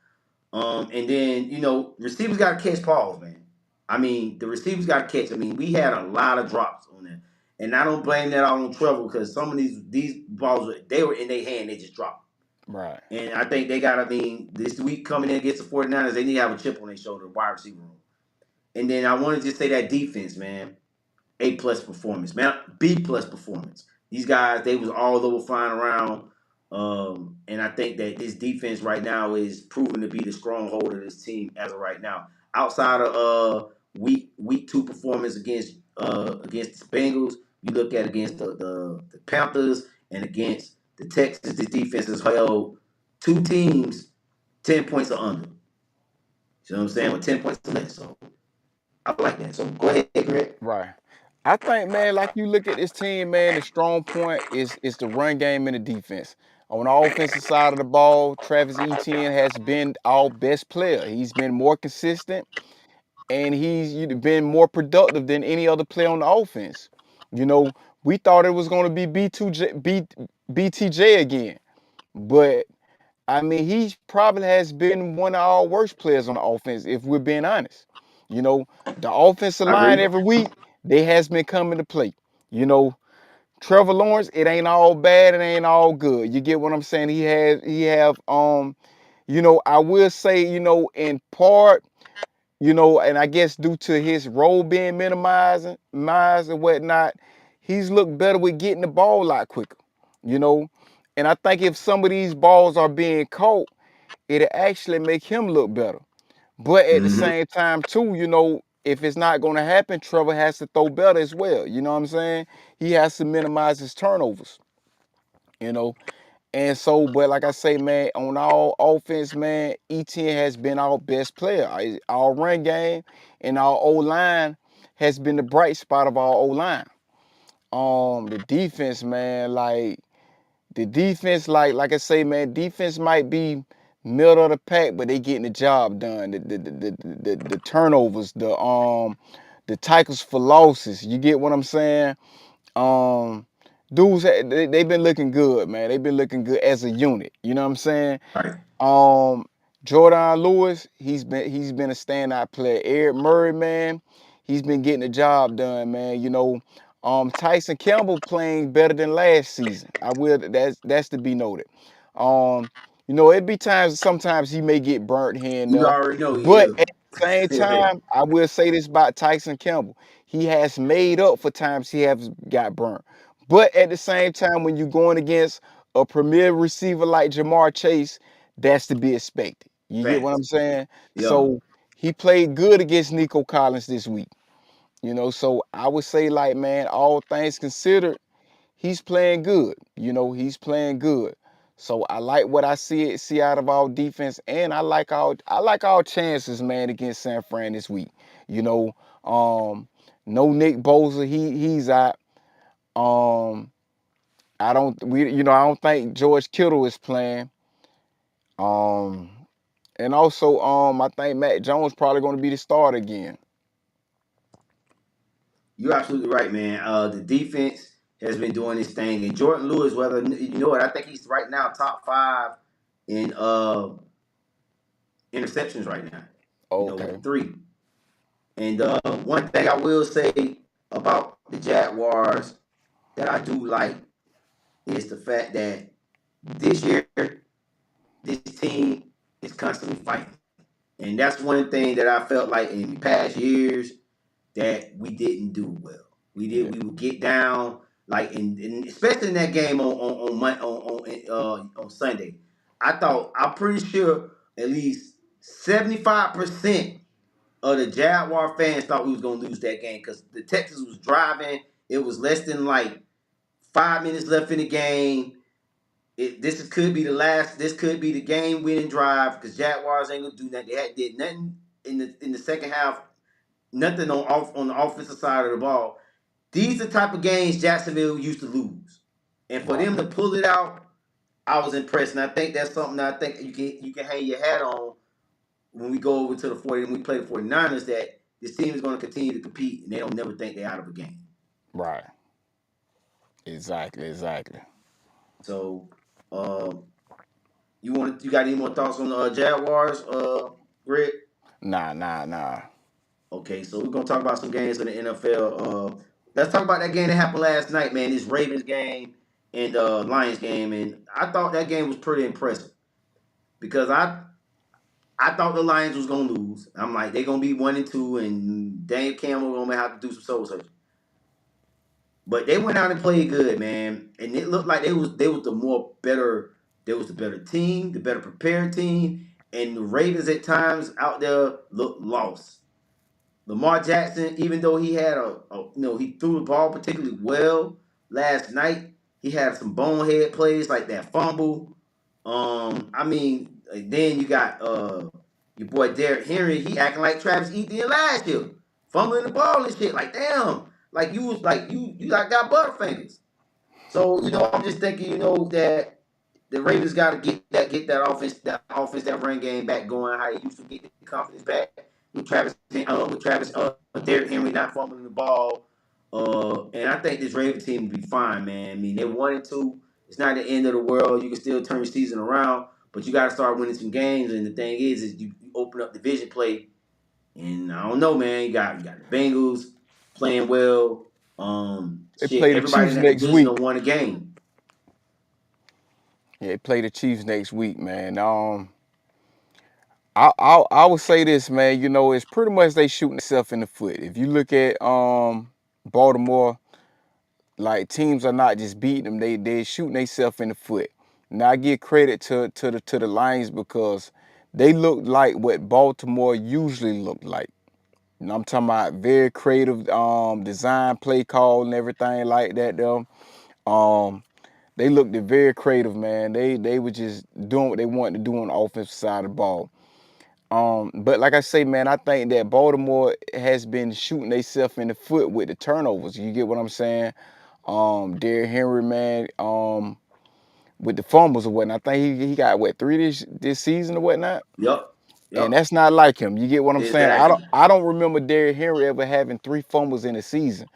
And then receivers got to catch balls, man. I mean, the receivers got to catch. I mean, we had a lot of drops on that, and I don't blame that all on Trevor because some of these balls they were in their hand, they just dropped. Right. And I think they got. I mean, this week coming in against the 49ers, they need to have a chip on their shoulder, wide receiver room. And then I want to just say that defense, man. A+ performance, man. B+ performance. These guys, they was all over flying around. And I think that this defense right now is proven to be the stronghold of this team as of right now. Outside of week 2 performance against the Bengals, you look at against the Panthers and against the Texans, this defense has held two teams 10 points or under. You know what I'm saying? With 10 points or less. So I like that. So go ahead, Greg. Right. I think, man, like you look at this team, man, the strong point is the run game and the defense. On the offensive side of the ball, Travis Etienne has been our best player. He's been more consistent, and he's been more productive than any other player on the offense. You know, we thought it was going to be BTJ again, but I mean, he probably has been one of our worst players on the offense, if we're being honest. You know, the offensive I line agree. every week, they has been coming to play. You know, Trevor Lawrence, it ain't all bad, it ain't all good. You get what I'm saying? He have I will say, in part, and I guess due to his role being minimized and whatnot, he's looked better with getting the ball a lot quicker, you know. And I think if some of these balls are being caught, it'll actually make him look better. But at the Mm-hmm. same time, too, if it's not going to happen, Trevor has to throw better as well. You know what I'm saying? He has to minimize his turnovers, you know. And so, but like I say, man, on all offense, man, ETN has been our best player. Our run game and our O line has been the bright spot of our O line. The defense, man, like I say, man, defense might be middle of the pack, but they getting the job done. The turnovers, the tackles for losses. You get what I'm saying? Um, Dudes, they've been looking good, man. They've been looking good as a unit. You know what I'm saying? Right. Um, Jordan Lewis, he's been a standout player. Eric Murray, man, he's been getting the job done, man. Tyson Campbell playing better than last season. That's to be noted. Um, it be sometimes he may get burnt here and You there, already know he but is. at the same time, I will say this about Tyson Campbell. He has made up for times he has got burnt. But at the same time, when you're going against a premier receiver like Jamar Chase, that's to be expected. You get what Facts. I'm saying? Yeah. So he played good against Nico Collins this week. So I would say, like, man, all things considered, he's playing good. He's playing good. So I like what I see out of our defense, and I like our chances, man, against San Fran this week. You know, no Nick Bosa, he's out. Um, I don't think George Kittle is playing. Um, and also, I think Matt Jones probably going to be the starter again. You're absolutely right, man. The defense has been doing this thing, and Jordan Lewis, whether you know it, I think he's right now top five in interceptions right now. Okay. With three. And one thing I will say about the Jaguars that I do like is the fact that this year this team is constantly fighting, and that's one thing that I felt like in past years that we didn't do well. Yeah. We would get down like especially in that game on Sunday. I'm pretty sure at least 75% of the Jaguar fans thought we was gonna lose that game because the Texans was driving. It was less than like 5 minutes left in the game. Could be the last. This could be the game winning drive because Jaguars ain't gonna do nothing. Did nothing in the second half. Nothing on the offensive side of the ball. These are the type of games Jacksonville used to lose, and for Right. them to pull it out, I was impressed. And I think that's something that I think you can hang your hat on when we go over to the 40 and we play the 49ers. That this team is going to continue to compete, and they don't never think they're out of a game. Right. Exactly. Exactly. So, you got any more thoughts on the Jaguars, Greg? Nah. Nah. Nah. Okay, so we're gonna talk about some games in the NFL. Let's talk about that game that happened last night, man. This Ravens game and Lions game, and I thought that game was pretty impressive because I thought the Lions was gonna lose. I'm like they're gonna be 1-2, and Dave Campbell gonna have to do some soul searching. But they went out and played good, man, and it looked like they was the more better. They was the better team, the better prepared team, and the Ravens at times out there looked lost. Lamar Jackson, even though he had he threw the ball particularly well last night, he had some bonehead plays like that fumble. I mean, then you got your boy Derrick Henry. He acting like Travis Etienne last year, fumbling the ball and shit. Like damn, like you was like you like got butterfingers. So I'm just thinking, that the Ravens got to that run game back going. How they used to get the confidence back with Travis, Derrick Henry not fumbling the ball. And I think this Ravens team will be fine, man. I mean, they're 1-2. It's not the end of the world. You can still turn your season around, but you got to start winning some games. And the thing is you open up division play, and I don't know, man. You got the Bengals playing well. They Shit, play the everybody in Chiefs that next division week. have won a game. Yeah, they play the Chiefs next week, man. I would say this, man. You know, it's pretty much they shooting themselves in the foot. If you look at Baltimore, like teams are not just beating them; they shooting themselves in the foot. Now I give credit to the Lions because they look like what Baltimore usually look like. And I'm talking about very creative design, play call, and everything like that. Though, um, they looked very creative, man. They were just doing what they wanted to do on the offensive side of the ball. But like I say, man, I think that Baltimore has been shooting themselves in the foot with the turnovers. You get what I'm saying? Derrick Henry, man, with the fumbles or whatnot. I think he got what 3 this season or whatnot. Yep. And Yep. that's not like him. You get what I'm saying? I don't Exactly. I don't remember Derrick Henry ever having 3 fumbles in a season.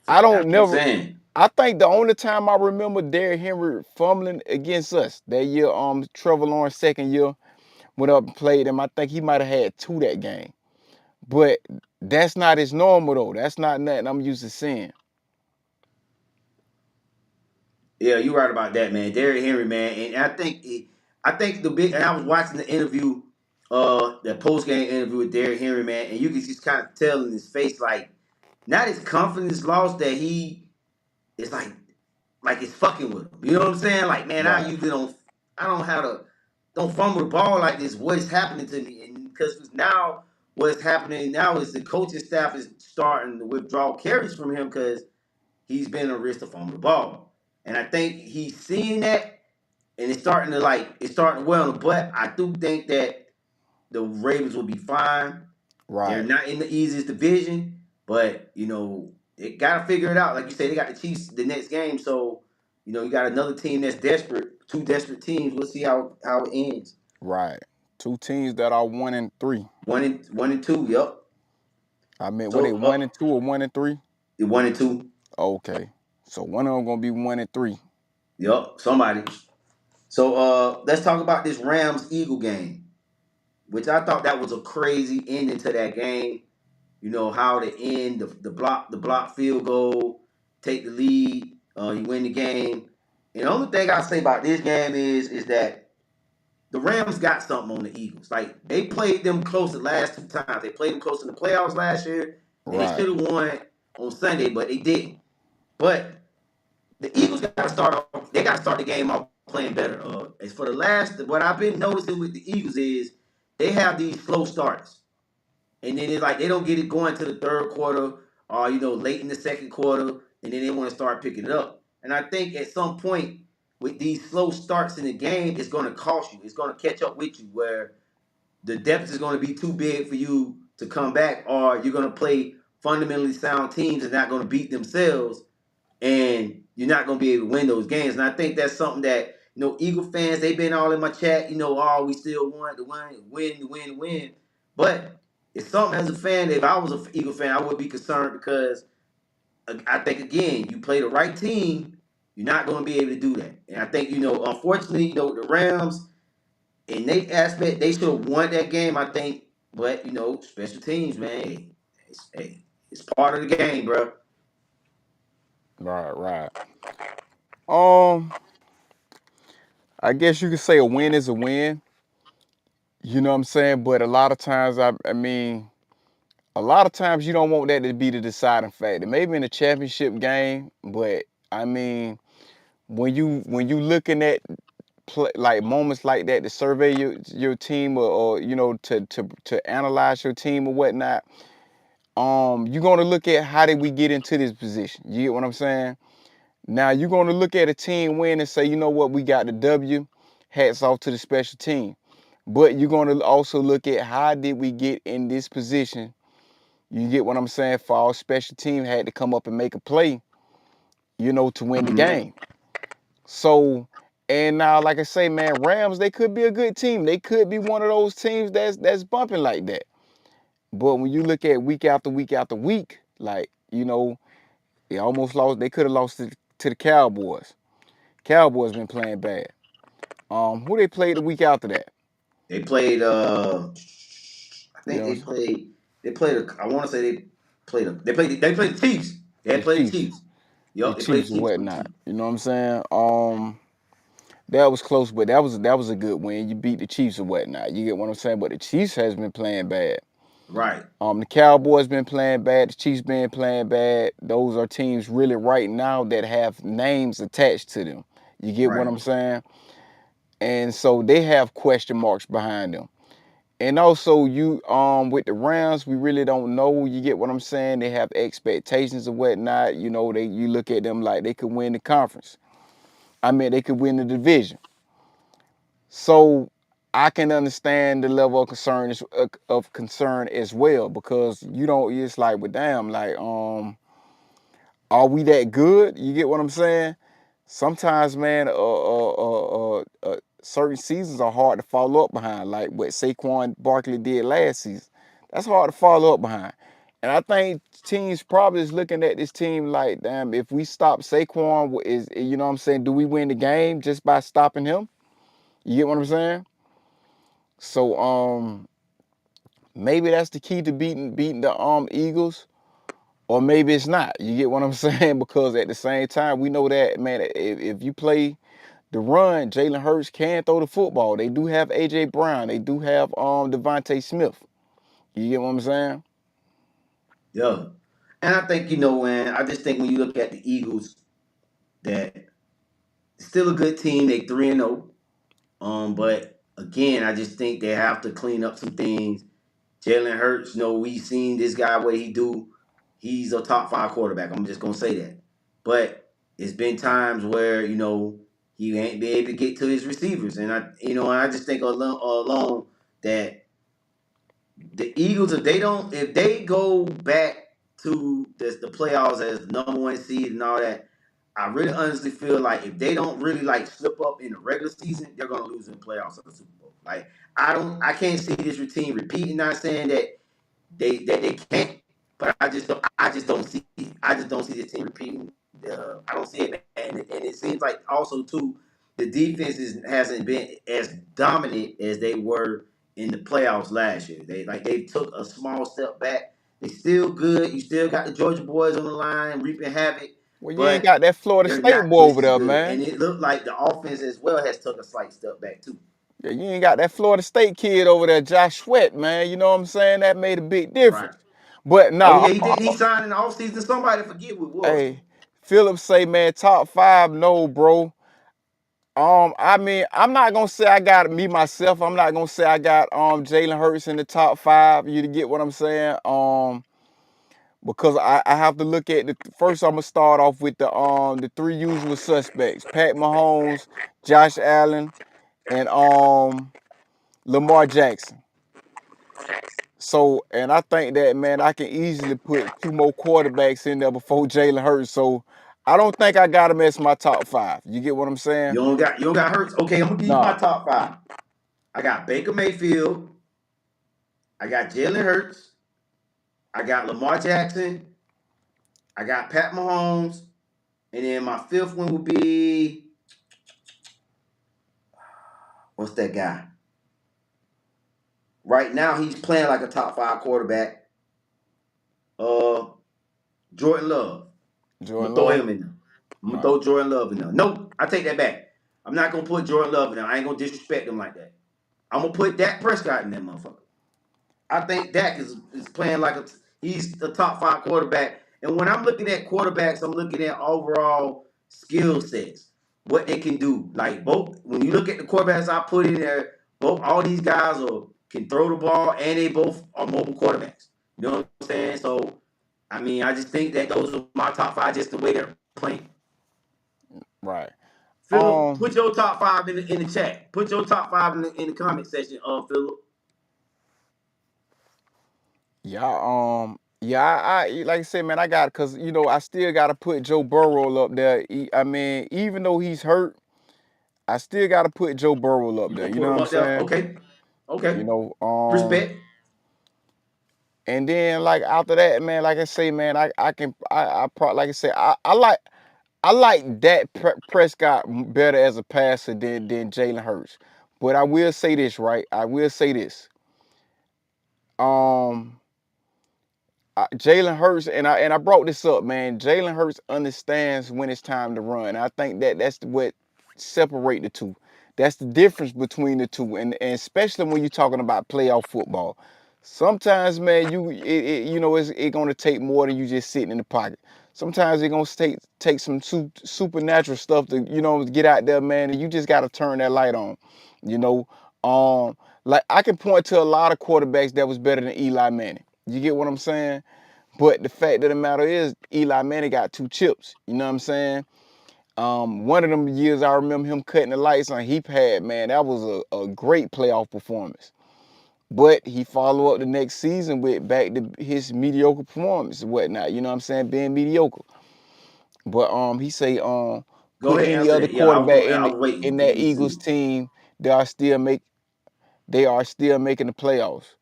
I That's don't what I'm never saying. I think the only time I remember Derrick Henry fumbling against us that year, Trevor Lawrence second year went up and played him. I think he might have had 2 that game. But that's not his normal though. That's not nothing I'm used to seeing. Yeah, you're right about that, man. Derrick Henry, man, and I think the big. And I was watching the interview, the post game interview with Derrick Henry, man, and you can just kind of tell in his face, like, not his confidence lost that he is like it's fucking with him. You know what I'm saying? Like, man, Right, I don't have to, don't fumble the ball like this. What is happening to me? And because now what's happening now is the coaching staff is starting to withdraw carries from him because he's been a risk to fumble the ball. And I think he's seeing that, and it's starting to wear on him. But I do think that the Ravens will be fine. They're right, not in the easiest division, but they gotta figure it out. Like you say, they got the Chiefs the next game, so you got another team that's desperate, two desperate teams. We'll see how it ends. right. 2 teams that are 1-3. One and two. Yep. I mean, were they So 1-2 or 1-3? the 1 and 2. Okay. So one of them gonna be 1-3. Yep. Somebody. So let's talk about this Rams Eagle game, which I thought that was a crazy ending to that game. You know how to end the block field goal, take the lead, you win the game. And the only thing I say about this game is that the Rams got something on the Eagles. Like they played them close the last 2 times. They played them close in the playoffs last year, and they Right, should have won on Sunday, but they didn't. But the Eagles got to start off. They got to start the game off playing better. As for the last, what I've been noticing with the Eagles is they have these slow starts. And then it's like they don't get it going to the third quarter or late in the second quarter, and then they want to start picking it up. And I think at some point with these slow starts in the game, it's going to cost you. It's going to catch up with you where the depth is going to be too big for you to come back, or you're going to play fundamentally sound teams and not going to beat themselves, and you're not going to be able to win those games. And I think that's something that Eagle fans, they've been all in my chat. Oh, we still want to win. But it's something as a fan. If I was an Eagle fan, I would be concerned because I think again, you play the right team, you're not going to be able to do that. And I think unfortunately, the Rams in their aspect, they should have won that game. I think, but special teams, man, it's part of the game, bro. right, right. Um, I guess you could say a win is a win. You know what I'm saying? But a lot of times, I mean, a lot of times you don't want that to be the deciding factor. Maybe in a championship game, but I mean, when you looking at like moments like that to survey your team or to analyze your team or whatnot, you're gonna look at how did we get into this position. You get what I'm saying? Now you're gonna look at a team win and say, you know what, we got the W. Hats off to the special team. But you're gonna also look at how did we get in this position. You get what I'm saying? For our special team had to come up and make a play, to win the Mm-hmm. game. So, and now, like I say, man, Rams, they could be a good team. They could be one of those teams that's bumping like that. But when you look at week after week after week, like, they almost lost. They could have lost to the Cowboys. Cowboys been playing bad. Who they played the week after that? They played. I You think know, they played. They played. I want to say they played. They played the Chiefs. They The had played the Chiefs. Chiefs. The Yup, they played Chiefs the and Chiefs for the whatnot. Chiefs. You know what I'm saying? That was close, but that was a good win. You beat the Chiefs and whatnot. You get what I'm saying? But the Chiefs has been playing bad. Right. The Cowboys been playing bad. The Chiefs been playing bad. Those are teams really right now that have names attached to them. You get what Right. I'm saying? And so they have question marks behind them. And also you with the Rams, we really don't know. You get what I'm saying? They have expectations and whatnot. You know, you look at them like they could win the conference. I mean, they could win the division. So I can understand the level of concern as well because you don't. It's like, well, damn, like are we that good? You get what I'm saying? Sometimes, man, certain seasons are hard to follow up behind, like what Saquon Barkley did last season. That's hard to follow up behind. And I think teams probably is looking at this team like, damn, if we stop Saquon, is you know what I'm saying? Do we win the game just by stopping him? You get what I'm saying? So maybe that's the key to beating the Eagles. Or maybe it's not. You get what I'm saying? Because at the same time, we know that, man, if you play the run, Jalen Hurts can throw the football. They do have A.J. Brown. They do have Devontae Smith. You get what I'm saying? Yeah. And I think, when I just think when you look at the Eagles, that still a good team. They 3-0. But again, I just think they have to clean up some things. Jalen Hurts, we seen this guy what he do. He's a top 5 quarterback. I'm just gonna say that. But it's been times where he ain't been able to get to his receivers, and I just think alone that the Eagles, if they go back to the playoffs as the number 1 seed and all that, I really honestly feel like if they don't really like slip up in the regular season, they're gonna lose in the playoffs of the Super Bowl. Like I can't see this routine repeating. Not saying that they can't, but I just don't see it. I just don't see this team repeating. I don't see it, and it seems like also too the defenses hasn't been as dominant as they were in the playoffs last year. They took a small step back. They still good. You still got the Georgia boys on the line reaping havoc, Well, you ain't but got that Florida they're State not boy just over as there, good. man. And it looked like the offense as well has took a slight step back too. Yeah, you ain't got that Florida State kid over there, Josh Sweat, man. You know what I'm saying? That made a big Right. difference. But Oh nah, yeah, he did. He signed in the offseason. Somebody forget who it was though. hey, Phillips say, man, top 5, no, bro. I mean, I'm not gonna say I got me myself. I'm not gonna say I got Jalen Hurts in the top 5. You to get what I'm saying? Because I have to look at the first. I'm gonna start off with the 3 usual suspects: Pat Mahomes, Josh Allen, and Lamar Jackson. So, and I think that, man, I can easily put 2 more quarterbacks in there before Jalen Hurts. So, I don't think I got him as my top 5. You get what I'm saying? You don't got Hurts. Okay, I'm gonna give you my Nah, top 5. I got Baker Mayfield. I got Jalen Hurts. I got Lamar Jackson. I got Pat Mahomes. And then my 5th one would be what's that guy? Right now he's playing like a top 5 quarterback. Uh, Jordan Love. I'm Jordan gonna throw Love. him in there. I'm gonna Nah, throw Jordan Love in there. Nope, I take that back. I'm not gonna put Jordan Love in there. I ain't gonna disrespect him like that. I'm gonna put Dak Prescott in that motherfucker. I think Dak is playing like he's the top 5 quarterback. And when I'm looking at quarterbacks, I'm looking at overall skill sets, what they can do. Like both, when you look at the quarterbacks I put in there, both all these guys can throw the ball and they both are mobile quarterbacks. You know what I'm saying? So, I mean, I just think that those are my top 5, just the way they're playing. right. Philip, Um, put your top 5 in the chat. Put your top 5 in the comment section, Philip. yeah, yeah, like I said, man, I got because I still got to put Joe Burrow up there. I mean, even though he's hurt, I still got to put Joe Burrow up You there. gonna You put know him what I'm up there? saying? Okay. You Okay. know, Respect. and then like after that, man, like I say, man, I can I probably like I say I like Dak Prescott better as a passer than Jalen Hurts. But I will say this, right? I will say this. Um, Jalen Hurts, and I brought this up, man. Jalen Hurts understands when it's time to run. I think that's what separate the two. That's the difference between the two, and especially when you're talking about playoff football. Sometimes, man, it's gonna take more than you just sitting in the pocket. Sometimes it's gonna take some supernatural stuff to get out there, man, and you just gotta turn that light on. You know, um, like I can point to a lot of quarterbacks that was better than Eli Manning. You get what I'm saying? But the fact of the matter is, Eli Manning got two chips. You know what I'm saying? One of them years I remember him cutting the lights on Heap had, man, that was a great playoff performance. But he followed up the next season with back to his mediocre performance and whatnot. You know what I'm saying? Being mediocre. But he say Go put ahead, any answer other that. Yeah, quarterback I was waiting in for that you Eagles to. team, they are still making the playoffs.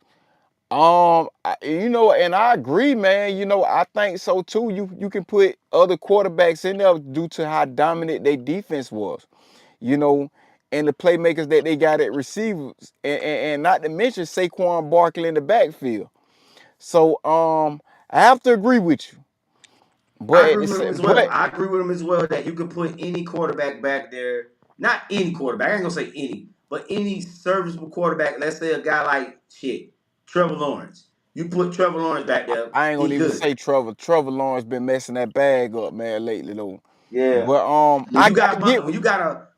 And I agree, man. I think so too. You can put other quarterbacks in there due to how dominant their defense was, you know, and the playmakers that they got at receivers, and not to mention Saquon Barkley in the backfield. So I have to agree with you, I but at agree the with him same, as well. but I agree with him as well that you could put any quarterback back there. Not any quarterback. I ain't gonna say any, but any serviceable quarterback. Let's say a guy like Trevor Lawrence. You put Trevor Lawrence back there, I ain't he gonna even good. say Trevor. Trevor Lawrence been messing that bag up, man, lately though. Yeah. But When I, you I got get.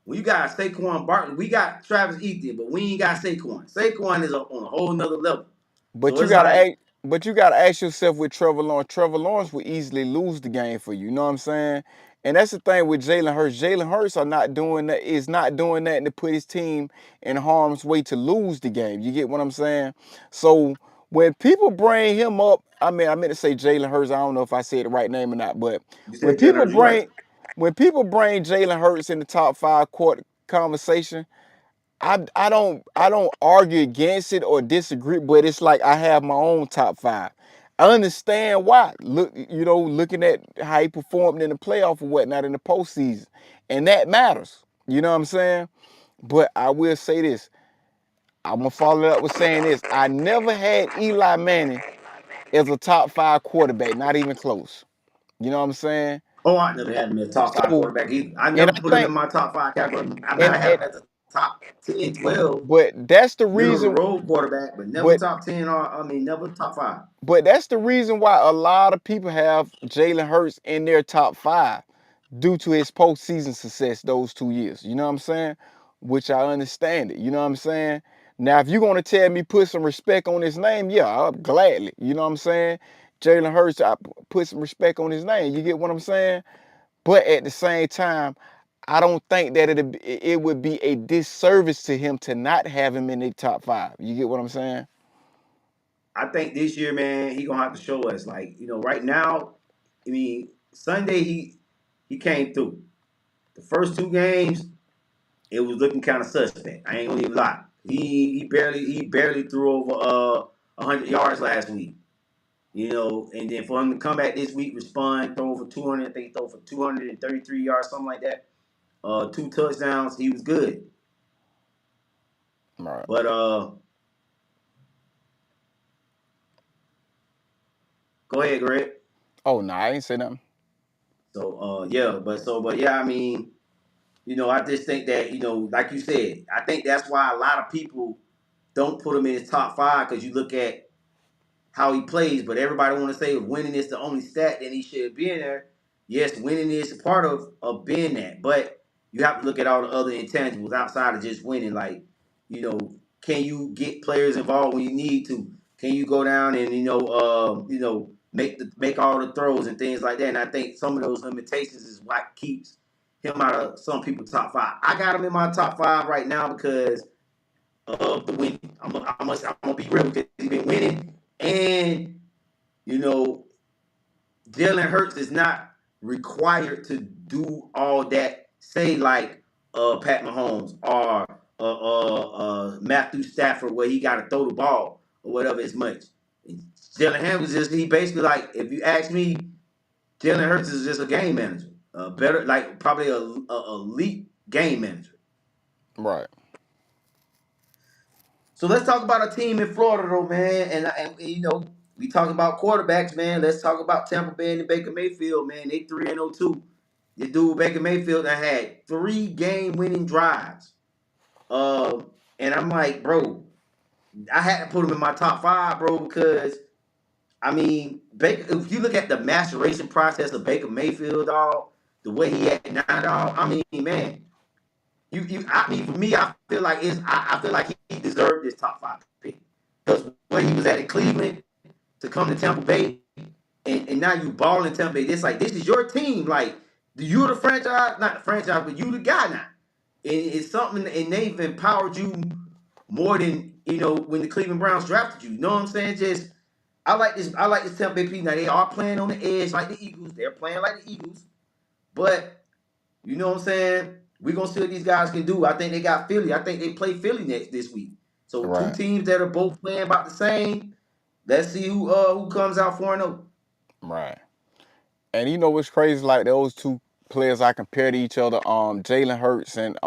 when you got Saquon Barkley, we got Travis Etienne, but we ain't got Saquon. Saquon is on a whole nother level. But So you it's gotta like ask, but you gotta ask yourself with Trevor Lawrence. Trevor Lawrence would easily lose the game for you. You know what I'm saying? And that's the thing with Jalen Hurts. Jalen Hurts is not doing that to put his team in harm's way to lose the game. You get what I'm saying? So when people bring him up, I meant to say Jalen Hurts. I don't know if I said the right name or not, but you when said, Jalen people Hurts, you right. bring Jalen Hurts in the top five quarter conversation, I don't argue against it or disagree, but it's like I have my own top five. I understand why. Looking at how he performed in the playoff or whatnot in the postseason, and that matters. You know what I'm saying? But I will say this. I'm gonna follow it up with saying this. I never had Eli Manning as a top five quarterback, not even close. You know what I'm saying? Oh, I never had him as a top five So, quarterback either. I and never I put him in think, my top five category. I might and, have had and him as a top 10, 12, but that's the middle of the reason. road quarterback, but never But top 10 or never top five. But that's the reason why a lot of people have Jalen Hurts in their top five due to his postseason success those 2 years. You know what I'm saying? Which I understand it. You know what I'm saying? Now, if you're going to tell me put some respect on his name, yeah, I'll gladly. You know what I'm saying? Jalen Hurts, I put some respect on his name. You get what I'm saying? But at the same time, I don't think that it would be a disservice to him to not have him in the top five. You get what I'm saying? I think this year, man, he gonna have to show us. Like, right now, I mean, Sunday he came through. The first two games, it was looking kind of suspect. I ain't gonna even lie. He barely threw over 100 yards last week. And then for him to come back this week, respond, throw for 200, I think he throw for 233 yards, something like that. Two touchdowns, he was good. Right. But go ahead, Greg. Oh, no, I ain't say nothing. So but yeah, I mean, I just think that like you said, I think that's why a lot of people don't put him in his top five because you look at how he plays, but everybody want to say if winning is the only stat, then he should be in there. Yes, winning is a part of being that, but you have to look at all the other intangibles outside of just winning. Like, you know, can you get players involved when you need to? Can you go down and make all the throws and things like that? And I think some of those limitations is what keeps him out of some people's top five. I got him in my top five right now because of the winning. I'm gonna be real because he's been winning, and you know Jalen Hurts is not required to do all that. Say like Pat Mahomes or Matthew Stafford, where he got to throw the ball or whatever as much. Jalen Hurts is just he basically like if you ask me, Jalen Hurts is just a game manager, better like probably a elite game manager. Right. So let's talk about a team in Florida, though, man. And we talk about quarterbacks, man. Let's talk about Tampa Bay and Baker Mayfield, man. They 3-2. The dude Baker Mayfield that had 3 game-winning drives. Uh, and I'm like, bro, I had to put him in my top 5, bro, because I mean, Baker. If you look at the maturation process of Baker Mayfield, dog, the way he had now, dog. I mean, man, I mean, for me, I feel like I feel like he deserved this top 5 pick because when he was at Cleveland to come to Tampa Bay, and now you ball in Tampa Bay. This is your team. Like you're the franchise, not the franchise, but you the guy now. And it's something, and they've empowered you more than when the Cleveland Browns drafted you. You know what I'm saying? Just I like this. I like this Tampa Bay P. Now they are playing on the edge like the Eagles. They're playing like the Eagles, but you know what I'm saying? We're gonna see what these guys can do. I think they got Philly. I think they play Philly next this week. So two Right, teams that are both playing about the same. Let's see who comes out 4-0. right. And you know what's crazy? Like those two players I compare to each other, Jalen Hurts and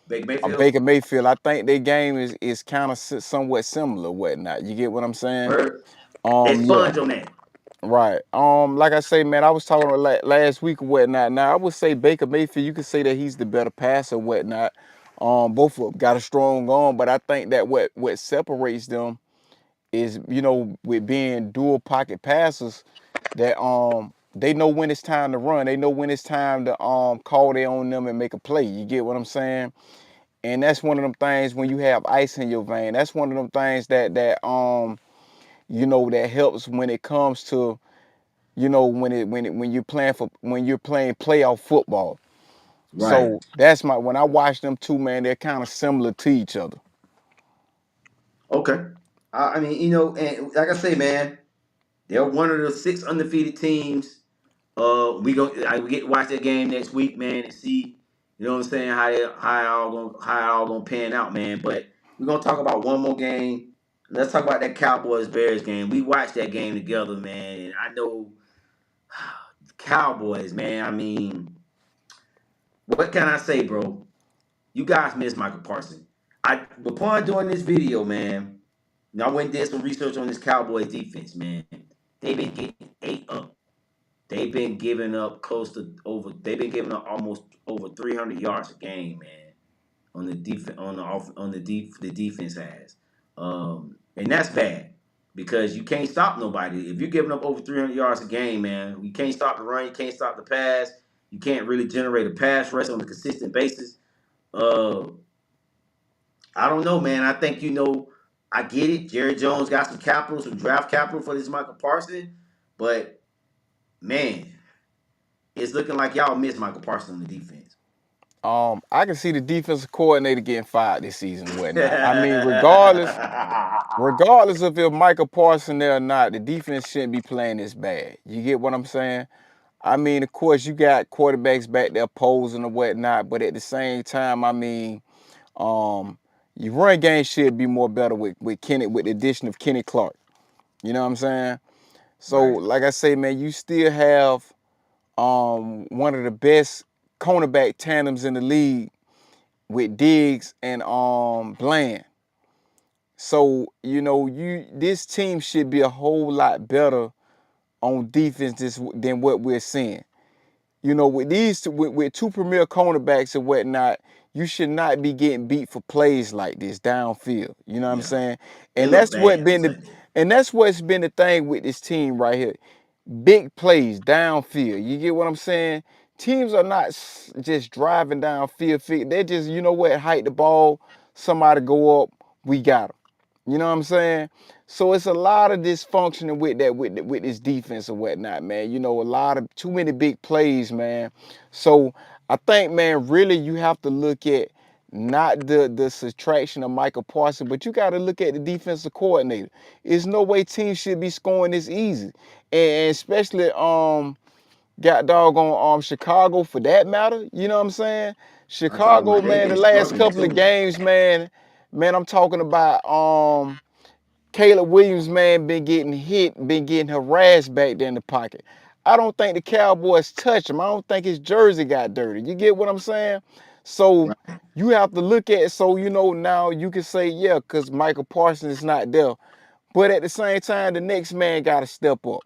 Baker Mayfield. Baker Mayfield. I think their game is kind of somewhat similar, whatnot. You get what I'm saying? Bird. They Yeah. sponge on that. Right. Like I say, man, I was talking about last week or whatnot. Now I would say Baker Mayfield. You could say that he's the better passer, or whatnot. Both of them got a strong arm, but I think that what separates them is with being dual pocket passers, that they know when it's time to run. They know when it's time to call their on them and make a play. You get what I'm saying? And that's one of them things when you have ice in your vein. That's one of them things that helps when it comes to when you're playing playoff football. Right. So that's when I watch them two, man, they're kind of similar to each other. Okay. I mean, and like I say, man, they're one of the 6 undefeated teams. We get to watch that game next week, man, and see, you know what I'm saying, how it all gonna pan out, man. But we're gonna talk about one more game. Let's talk about that Cowboys Bears game. We watched that game together, man, and I know Cowboys, man. I mean, what can I say, bro? You guys miss Michael Parsons. Upon doing this video, man, I went and did some research on this Cowboys defense, man. They've been getting ate up. They've been giving up close to over. They've been giving up almost over 300 yards a game, man. On the defense, the defense has, and that's bad because you can't stop nobody. If you're giving up over 300 yards a game, man, you can't stop the run. You can't stop the pass. You can't really generate a pass rush on a consistent basis. Uh, I don't know, man. I think I get it. Jerry Jones got some capital, some draft capital for this Michael Parsons, but man, it's looking like y'all miss Michael Parsons on the defense. I can see the defensive coordinator getting fired this season and whatnot. I mean, regardless of if Michael Parsons there or not, the defense shouldn't be playing this bad. You get what I'm saying? I mean, of course, you got quarterbacks back there posing and whatnot, but at the same time, I mean, um, your run game should be more better with Kenny, with the addition of Kenny Clark. You know what I'm saying? So, Right. like I say, man, you still have one of the best cornerback tandems in the league with Diggs and Bland. So, this team should be a whole lot better on defense than what we're seeing. With two premier cornerbacks and whatnot, you should not be getting beat for plays like this downfield. You know what I'm Yeah. saying? It And looked that's what bad on been the Sunday. and that's what's been the thing with this team right here. Big plays downfield. You get what I'm saying? Teams are not just driving downfield. They're just, hike the ball, somebody go up, we got them. You know what I'm saying? So it's a lot of dysfunctioning with that, with this defense and whatnot, man. A lot of too many big plays, man. So I think, man, really you have to look at not the subtraction of Michael Parsons, but you got to look at the defensive coordinator. There's no way teams should be scoring this easy, and especially got doggone Chicago for that matter. You know what I'm saying? I'm talking Chicago, about they've man, the been last struggling couple of too. games, man, I'm talking about Caleb Williams, man, been getting hit, been getting harassed back there in the pocket. I don't think the Cowboys touched him. I don't think his jersey got dirty. You get what I'm saying? So Right. you have to look at it. So now you can say, yeah, because Michael Parsons is not there. But at the same time, the next man got to step up.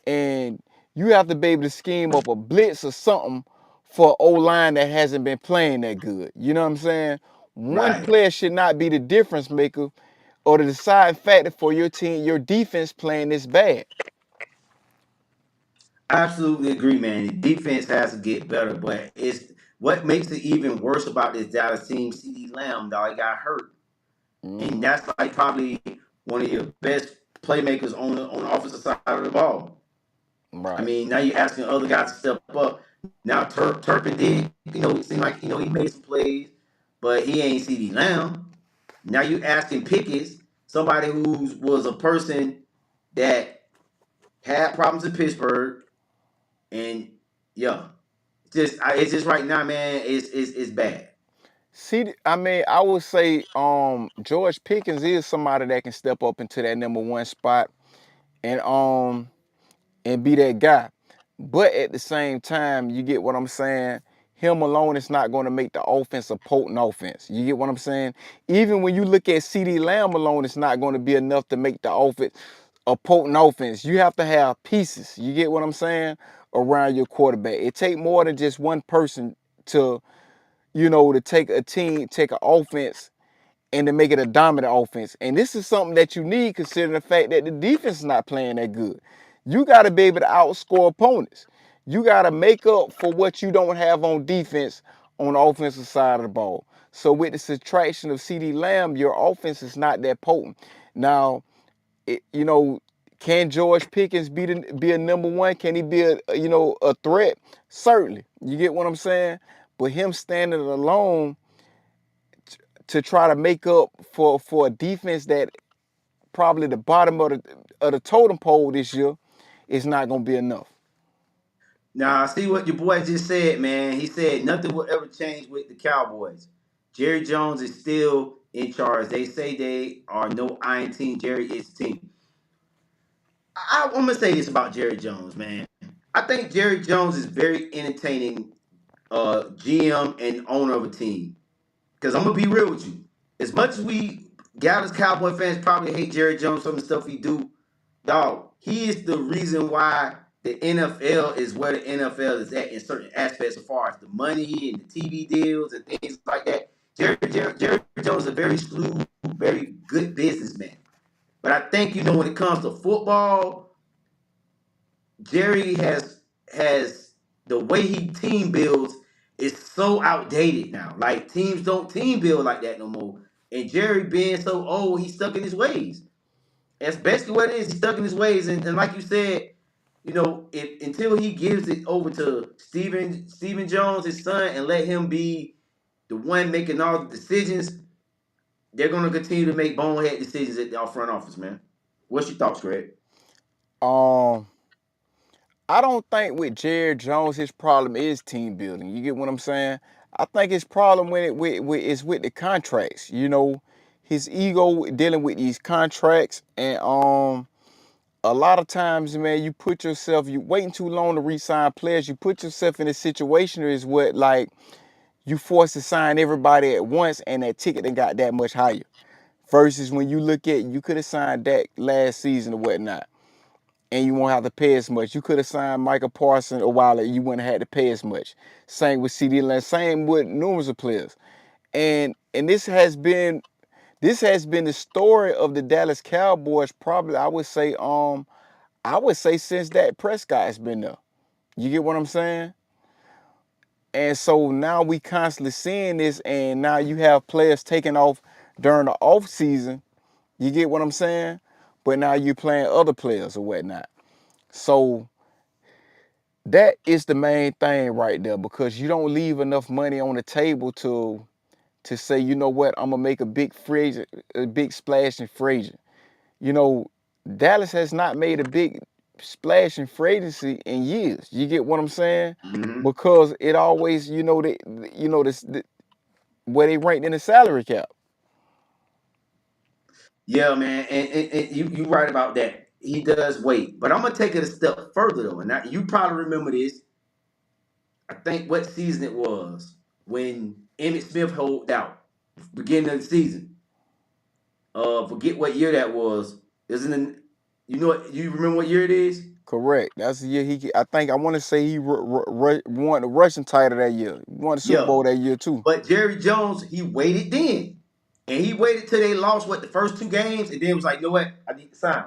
And you have to be able to scheme up a blitz or something for O-line that hasn't been playing that good. You know what I'm saying? One Right. player should not be the difference maker or the deciding factor for your team, your defense playing this bad. I absolutely agree, man. The defense has to get better, but it's what makes it even worse about this Dallas team. CD Lamb, dog, he got hurt, and Hmm. that's like probably one of your best playmakers on the offensive side of the ball. I Right. mean, now you're asking other guys to step up. Now Turpin did, it seemed like he made some plays, but he ain't CD Lamb. Now you asking Pickens, somebody who was a person that had problems in Pittsburgh, and yeah, it's just right now, man. It's bad. See, I mean, I would say George Pickens is somebody that can step up into that number one spot and be that guy. But at the same time, you get what I'm saying? Him alone is not going to make the offense a potent offense. You get what I'm saying? Even when you look at CD Lamb alone, it's not going to be enough to make the offense a potent offense. You have to have pieces. You get what I'm saying? Around your quarterback. It take more than just one person to, to take a team, take an offense and to make it a dominant offense. And this is something that you need considering the fact that the defense is not playing that good. You got to be able to outscore opponents. You got to make up for what you don't have on defense on the offensive side of the ball. So with the subtraction of CD Lamb, your offense is not that potent. Now, it, you know, can George Pickens be a number one? Can he be a threat? Certainly. You get what I'm saying? But him standing alone to try to make up for a defense that probably the bottom of the totem pole this year is not going to be enough. Now, I see what your boy just said, man. He said nothing will ever change with the Cowboys. Jerry Jones is still in charge. They say they are no iron team. Jerry is the team. I'm gonna say this about Jerry Jones, man. I think Jerry Jones is very entertaining GM and owner of a team. Because I'm gonna be real with you. As much as we Dallas Cowboy fans probably hate Jerry Jones, some of the stuff he do, dog, he is the reason why the NFL is where the NFL is at in certain aspects as far as the money and the TV deals and things like that. Jerry Jones is a very shrewd, very good businessman. But I think when it comes to football, Jerry has the way he team builds is so outdated now. Like teams don't team build like that no more. And Jerry being so old, he's stuck in his ways. That's basically what it is. He's stuck in his ways. And like you said, if until he gives it over to Steven Jones, his son, and let him be the one making all the decisions, they're gonna continue to make bonehead decisions at our front office, man. What's your thoughts, Greg? Um, I don't think with Jared Jones his problem is team building. You get what I'm saying? I think his problem is with the contracts. His ego dealing with these contracts and a lot of times, man, you waiting too long to re-sign players. You put yourself in a situation is what like you forced to sign everybody at once and that ticket then got that much higher. Versus when you look at you could have signed Dak last season or whatnot, and you won't have to pay as much. You could have signed Michael Parsons a while ago, you wouldn't have had to pay as much. Same with CD Lamb, same with numerous of players. And this has been the story of the Dallas Cowboys probably I would say since that Prescott has been there. You get what I'm saying? And so now we constantly seeing this, and now you have players taking off during the off season. You get what I'm saying? But now you're playing other players or whatnot. So that is the main thing right there because you don't leave enough money on the table to say, you know what, I'm gonna make a big free agent, a big splash in free agent. You know, Dallas has not made a big splash in free agency in years. You get what I'm saying? Mm-hmm. Because it always, where they ranked in the salary cap. Yeah, man, and you right about that. He does wait, but I'm gonna take it a step further though, and you probably remember this. I think what season it was when Emmitt Smith holed out, beginning of the season. Forget what year that was. Isn't it? You know what? You remember what year it is? Correct. That's the year I think I want to say he won the rushing title that year. He won the Super Yeah. Bowl that year too. But Jerry Jones, he waited then. And he waited till they lost the first two games, and then was like, you know what? I need to sign.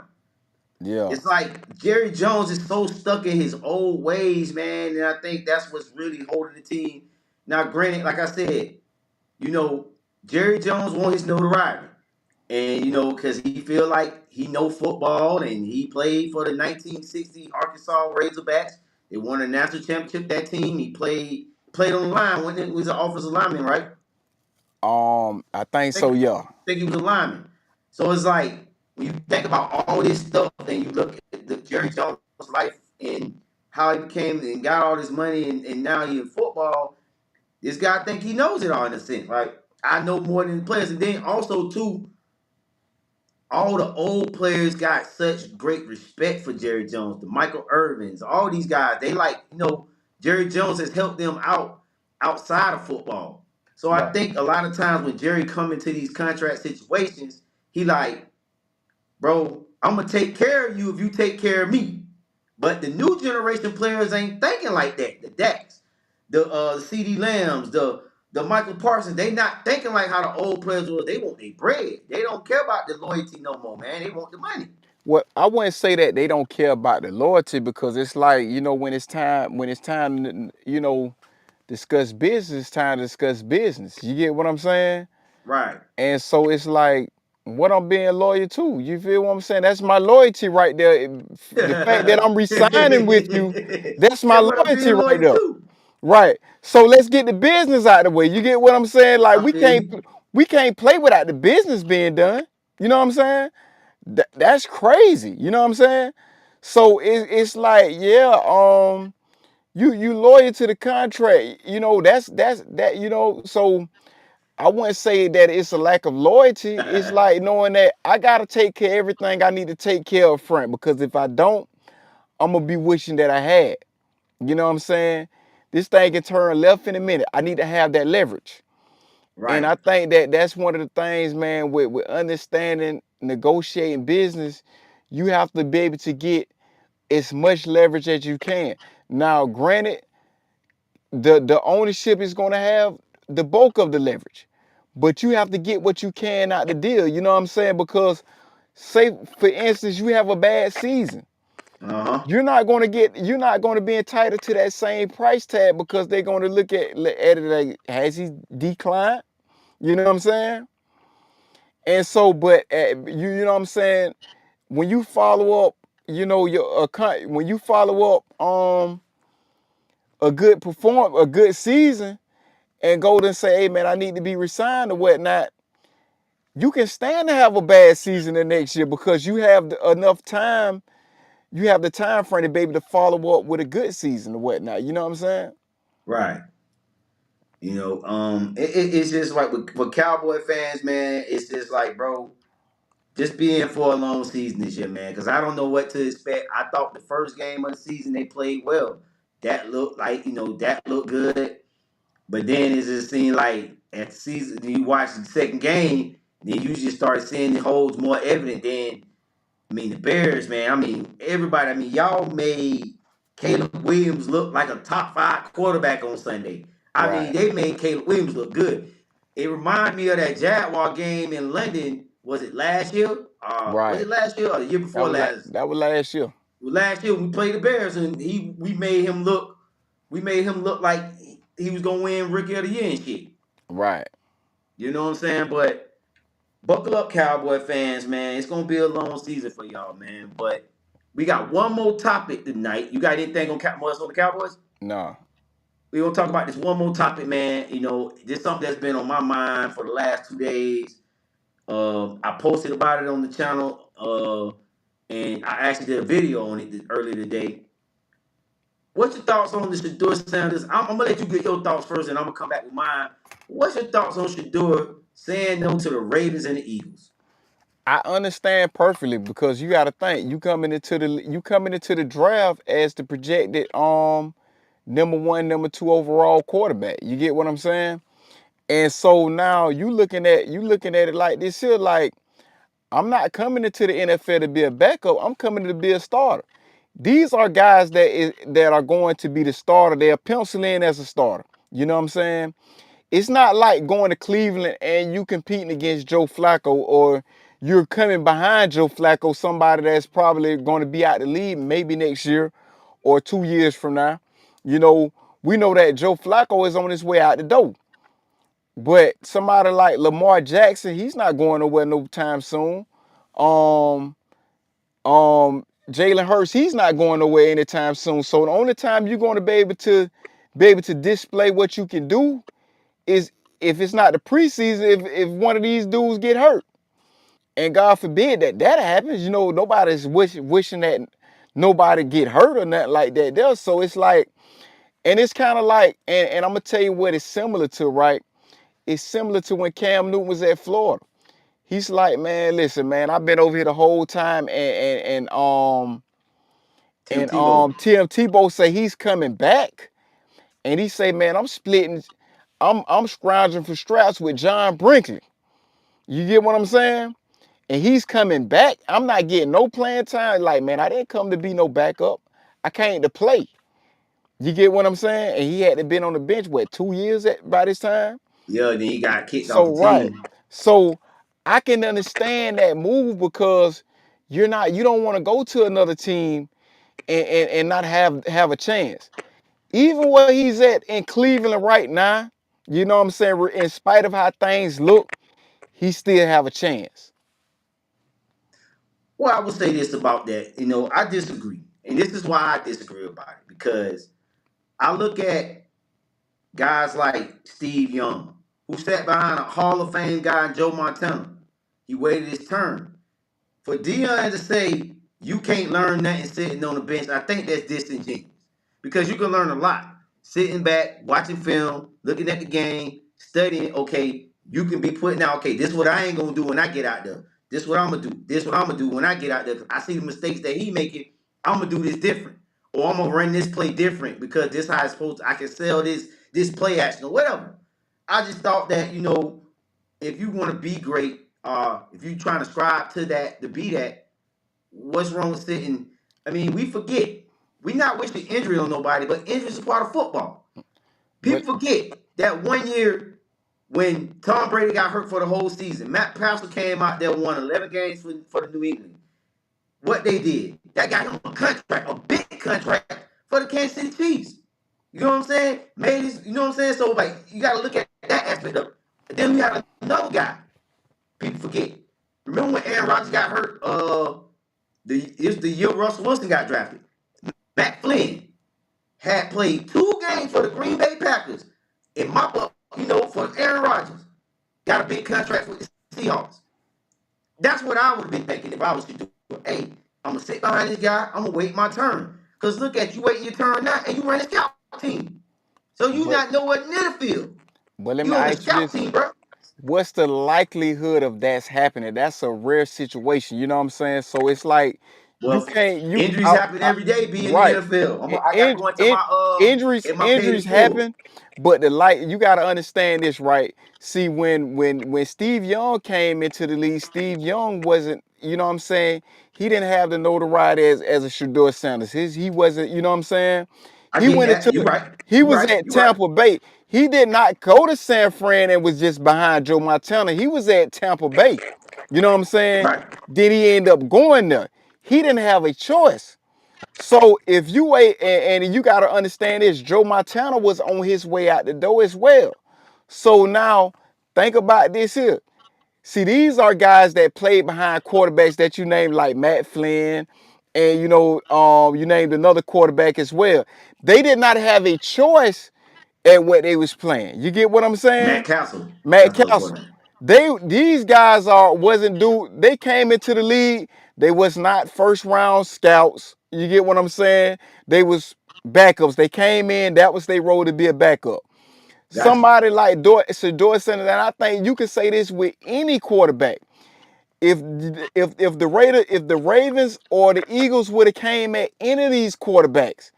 Yeah. It's like Jerry Jones is so stuck in his old ways, man. And I think that's what's really holding the team. Now, granted, like I said, you know, Jerry Jones wants his notoriety. And, because he feel like he know football and he played for the 1960 Arkansas Razorbacks. They won a national championship, that team. He played on the line when it was an offensive lineman, right? I think so. think, Yeah. think he was a lineman. So it's like when you think about all this stuff and you look at the Jerry Jones life and how he became and got all this money and now he in football, this guy think he knows it all in a sense. Like I know more than the players. And then also too, all the old players got such great respect for Jerry Jones, the Michael Irvins, all these guys. They like, Jerry Jones has helped them out outside of football. So I Right. think a lot of times when Jerry come into these contract situations, he like, bro, I'm gonna take care of you if you take care of me. But the new generation players ain't thinking like that. The Dax, the CD Lambs, the Michael Parsons, they not thinking like how the old players were. They want their bread. They don't care about the loyalty no more, man. They want the money. Well, I wouldn't say that they don't care about the loyalty because it's like when it's time to, discuss business, it's time to discuss business. You get what I'm saying? Right. And so it's like what I'm being loyal to. You feel what I'm saying? That's my loyalty right there. The fact that I'm resigning with you, that's my That's what I'm loyalty being right loyal there. to. Right. So let's get the business out of the way. You get what I'm saying? Like I feel you. we can't play without the business being done. You know what I'm saying? That's crazy. You know what I'm saying? So it's like, yeah, you loyal to the contract. That's that, so I wouldn't say that it's a lack of loyalty. It's like knowing that I gotta take care of everything I need to take care of front because if I don't, I'm gonna be wishing that I had. You know what I'm saying? This thing can turn left in a minute. I need to have that leverage. And Right. I think that that's one of the things, man, with understanding, negotiating business, you have to be able to get as much leverage as you can. Now, granted, the ownership is going to have the bulk of the leverage, but you have to get what you can out the deal. You know what I'm saying? Because, say for instance, you have a bad season, Uh-huh. you're not going to be entitled to that same price tag because they're going to look at it like, has he declined? You know what I'm saying? And so, but you know what I'm saying? When you follow up, when you follow up a good season, and go and say, hey man, I need to be resigned or whatnot, you can stand to have a bad season the next year because you have enough time. You have the time frame to be able to follow up with a good season or whatnot. You know what I'm saying? Right. It's just like with Cowboy fans, man. It's just like, bro, just be in for a long season this year, man. Because I don't know what to expect. I thought the first game of the season they played well. That looked like that looked good. But then it just seemed like at the season you watch the second game, then you just start seeing the holes more evident. Then the Bears, man. Everybody. Y'all made Caleb Williams look like a top 5 quarterback on Sunday. Right, They made Caleb Williams look good. It reminded me of that Jaguar game in London. Was it last year? Was right. it last year or the year before last? That was last year. Last year we played the Bears and we made him look. We made him look like he was gonna win Rookie of the Year and shit. Right. You know what I'm saying? But buckle up, Cowboy fans, man. It's gonna be a long season for y'all, man. But we got one more topic tonight. You got anything on Cowboys on the Cowboys? No. We gonna talk about this one more topic, man. This is something that's been on my mind for the last 2 days. I posted about it on the channel, and I actually did a video on it earlier today. What's your thoughts on the Shedeur Sanders? I'm gonna let you get your thoughts first, and I'm gonna come back with mine. What's your thoughts on Shedeur saying no to the Ravens and the Eagles? I understand perfectly because you got to think you coming into the draft as the projected number one, number two overall quarterback. You get what I'm saying? And so now you looking at it like this here, like I'm not coming into the NFL to be a backup. I'm coming to be a starter. These are guys that are going to be the starter. They're penciled in as a starter. You know what I'm saying? It's not like going to Cleveland and you competing against Joe Flacco, or you're coming behind Joe Flacco, somebody that's probably going to be out the league maybe next year or 2 years from now. You know, we know that Joe Flacco is on his way out the door. But somebody like Lamar Jackson, he's not going nowhere no time soon. Um, Jalen Hurts, he's not going nowhere anytime soon. So the only time you're going to be able to display what you can do is if it's not the preseason, if one of these dudes get hurt. And God forbid that happens. You know, nobody's wishing that nobody get hurt or nothing like that there. So it's like, and it's kind of like, and I'm gonna tell you what it's similar to, right? It's similar to when Cam Newton was at Florida. He's like, man, listen, man, I've been over here the whole time, Tim Tebow. Tim Tebow say he's coming back, and he say, man, I'm scrounging for straps with John Brinkley. You get what I'm saying? And he's coming back. I'm not getting no playing time. Like, man, I didn't come to be no backup. I came to play. You get what I'm saying? And he had to been on the bench, what, 2 years by this time? Yeah, then he got kicked off So, the right. team. So I can understand that move because you don't want to go to another team and not have a chance. Even where he's at in Cleveland right now, you know what I'm saying? In spite of how things look, he still have a chance. Well, I will say this about that. I disagree. And this is why I disagree about it. Because I look at guys like Steve Young, who sat behind a Hall of Fame guy, Joe Montana. He waited his turn. For Dion to say you can't learn nothing sitting on the bench, I think that's disingenuous. Because you can learn a lot. Sitting back, watching film, looking at the game, studying, okay, you can be putting out, okay, this is what I ain't gonna do when I get out there. This is what I'm gonna do. This is what I'm gonna do when I get out there. I see the mistakes that he making, I'm gonna do this different. Or I'm gonna run this play different because this how it's supposed to, I can sell this play action or whatever. I just thought that, if you want to be great, if you trying to strive to that, to be that, what's wrong with sitting? I mean, we forget. We not wishing injury on nobody, but injury is a part of football. But People forget that one year when Tom Brady got hurt for the whole season, Matt Pascal came out there, won 11 games for the New England. What they did, that got him a contract, a big contract for the Kansas City Chiefs. You know what I'm saying? Made his, you know what I'm saying? So like, you got to look at that aspect of it. And then we have another guy. People forget. Remember when Aaron Rodgers got hurt? It's the year Russell Wilson got drafted. Matt Flynn had played 2 games for the Green Bay Packers and mop up, for Aaron Rodgers. Got a big contract with the Seahawks. That's what I would have been thinking if I was to do it. Hey, I'm gonna sit behind this guy. I'm gonna wait my turn. Cause look at you waiting your turn now, and you run a scout team. So you but not nowhere near the field. but let me You on the ask you scout this. team, bro. What's the likelihood of that's happening? That's a rare situation. You know what I'm saying? So it's like you Well, can't you injuries happen every day. Be in the right. NFL. In, I got to go into in, my injuries in my page injuries in full. happen, but you got to understand this, right? See, when Steve Young came into the league, Steve Young wasn't, you know what I'm saying? He didn't have the notoriety as a Shedeur Sanders. He wasn't, you know what I'm saying? I He get went that. into You right. he You was right. at You right. Tampa Bay. He did not go to San Fran and was just behind Joe Montana. He was at Tampa Bay. You know what I'm saying? Right. Then he ended up going there. He didn't have a choice. So if you wait, and you got to understand this, Joe Montana was on his way out the door as well. So now think about this here. See, these are guys that played behind quarterbacks that you named like Matt Flynn, and you named another quarterback as well. They did not have a choice at what they was playing. You get what I'm saying? Matt Castle. Matt That's the other Castle. quarterback. These guys wasn't due. They came into the league. They was not first round scouts. You get what I'm saying? They was backups. They came in. That was their role to be a backup. Gotcha. Somebody like Shedeur Sanders, and I think you can say this with any quarterback. If if the Ravens or the Eagles would have came at any of these quarterbacks,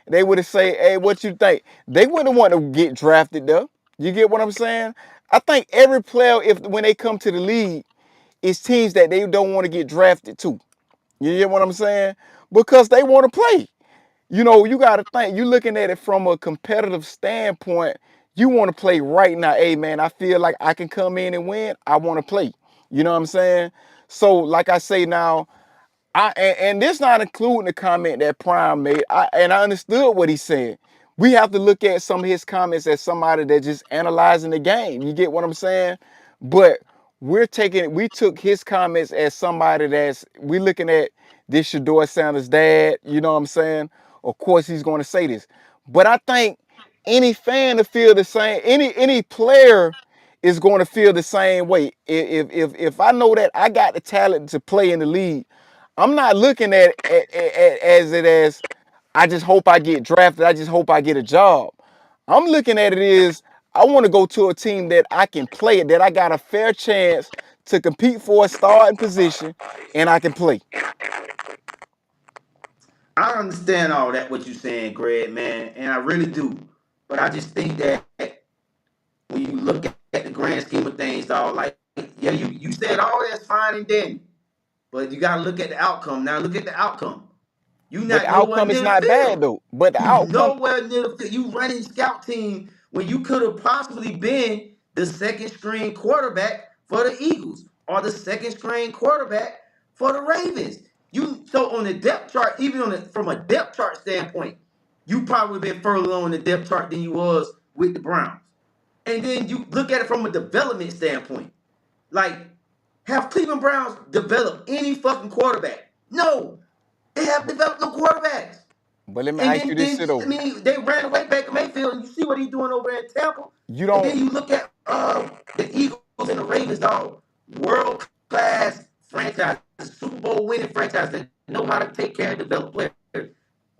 they would have said, "Hey, what you think?" They wouldn't want to get drafted though. You get what I'm saying? I think every player, if when they come to the league, is teams that they don't want to get drafted to. You get what I'm saying? Because they want to play. You got to think, you looking at it from a competitive standpoint. You want to play right now. Hey, man, I feel like I can come in and win. I want to play. You know what I'm saying? So, like I say now, and this not including the comment that Prime made. I understood what he said. We have to look at some of his comments as somebody that just analyzing the game. You get what I'm saying? But we took his comments as somebody we looking at this Shedeur Sanders' dad. You know what I'm saying? Of course he's going to say this, but I think any fan to feel the same. Any player is going to feel the same way. If I know that I got the talent to play in the league, I'm not looking as I just hope I get drafted. I just hope I get a job. I'm looking at it as I want to go to a team that I can play, that I got a fair chance to compete for a starting position, and I can play. I understand all that what you're saying, Greg, man, and I really do. But I just think that when you look at the grand scheme of things, dog, like yeah, you said all that's fine and dandy, but you gotta look at the outcome. Now look at the outcome. You But the not nowhere outcome is near the not bad field. though. But the You outcome, nowhere near the field. You running scout team when you could have possibly been the second string quarterback for the Eagles or the second string quarterback for the Ravens. You so on the depth chart, even from a depth chart standpoint, you probably been further on the depth chart than you was with the Browns. And then you look at it from a development standpoint. Like, have Cleveland Browns developed any fucking quarterback? No, they have but, developed no quarterbacks. but let me And ask you then, this then shit I though. mean, they ran away Baker Mayfield, and you see what he's doing over in Tampa. You And don't then you look at the Eagles and the Ravens, dog, world class franchise, Super Bowl winning franchise that know how to take care and develop players.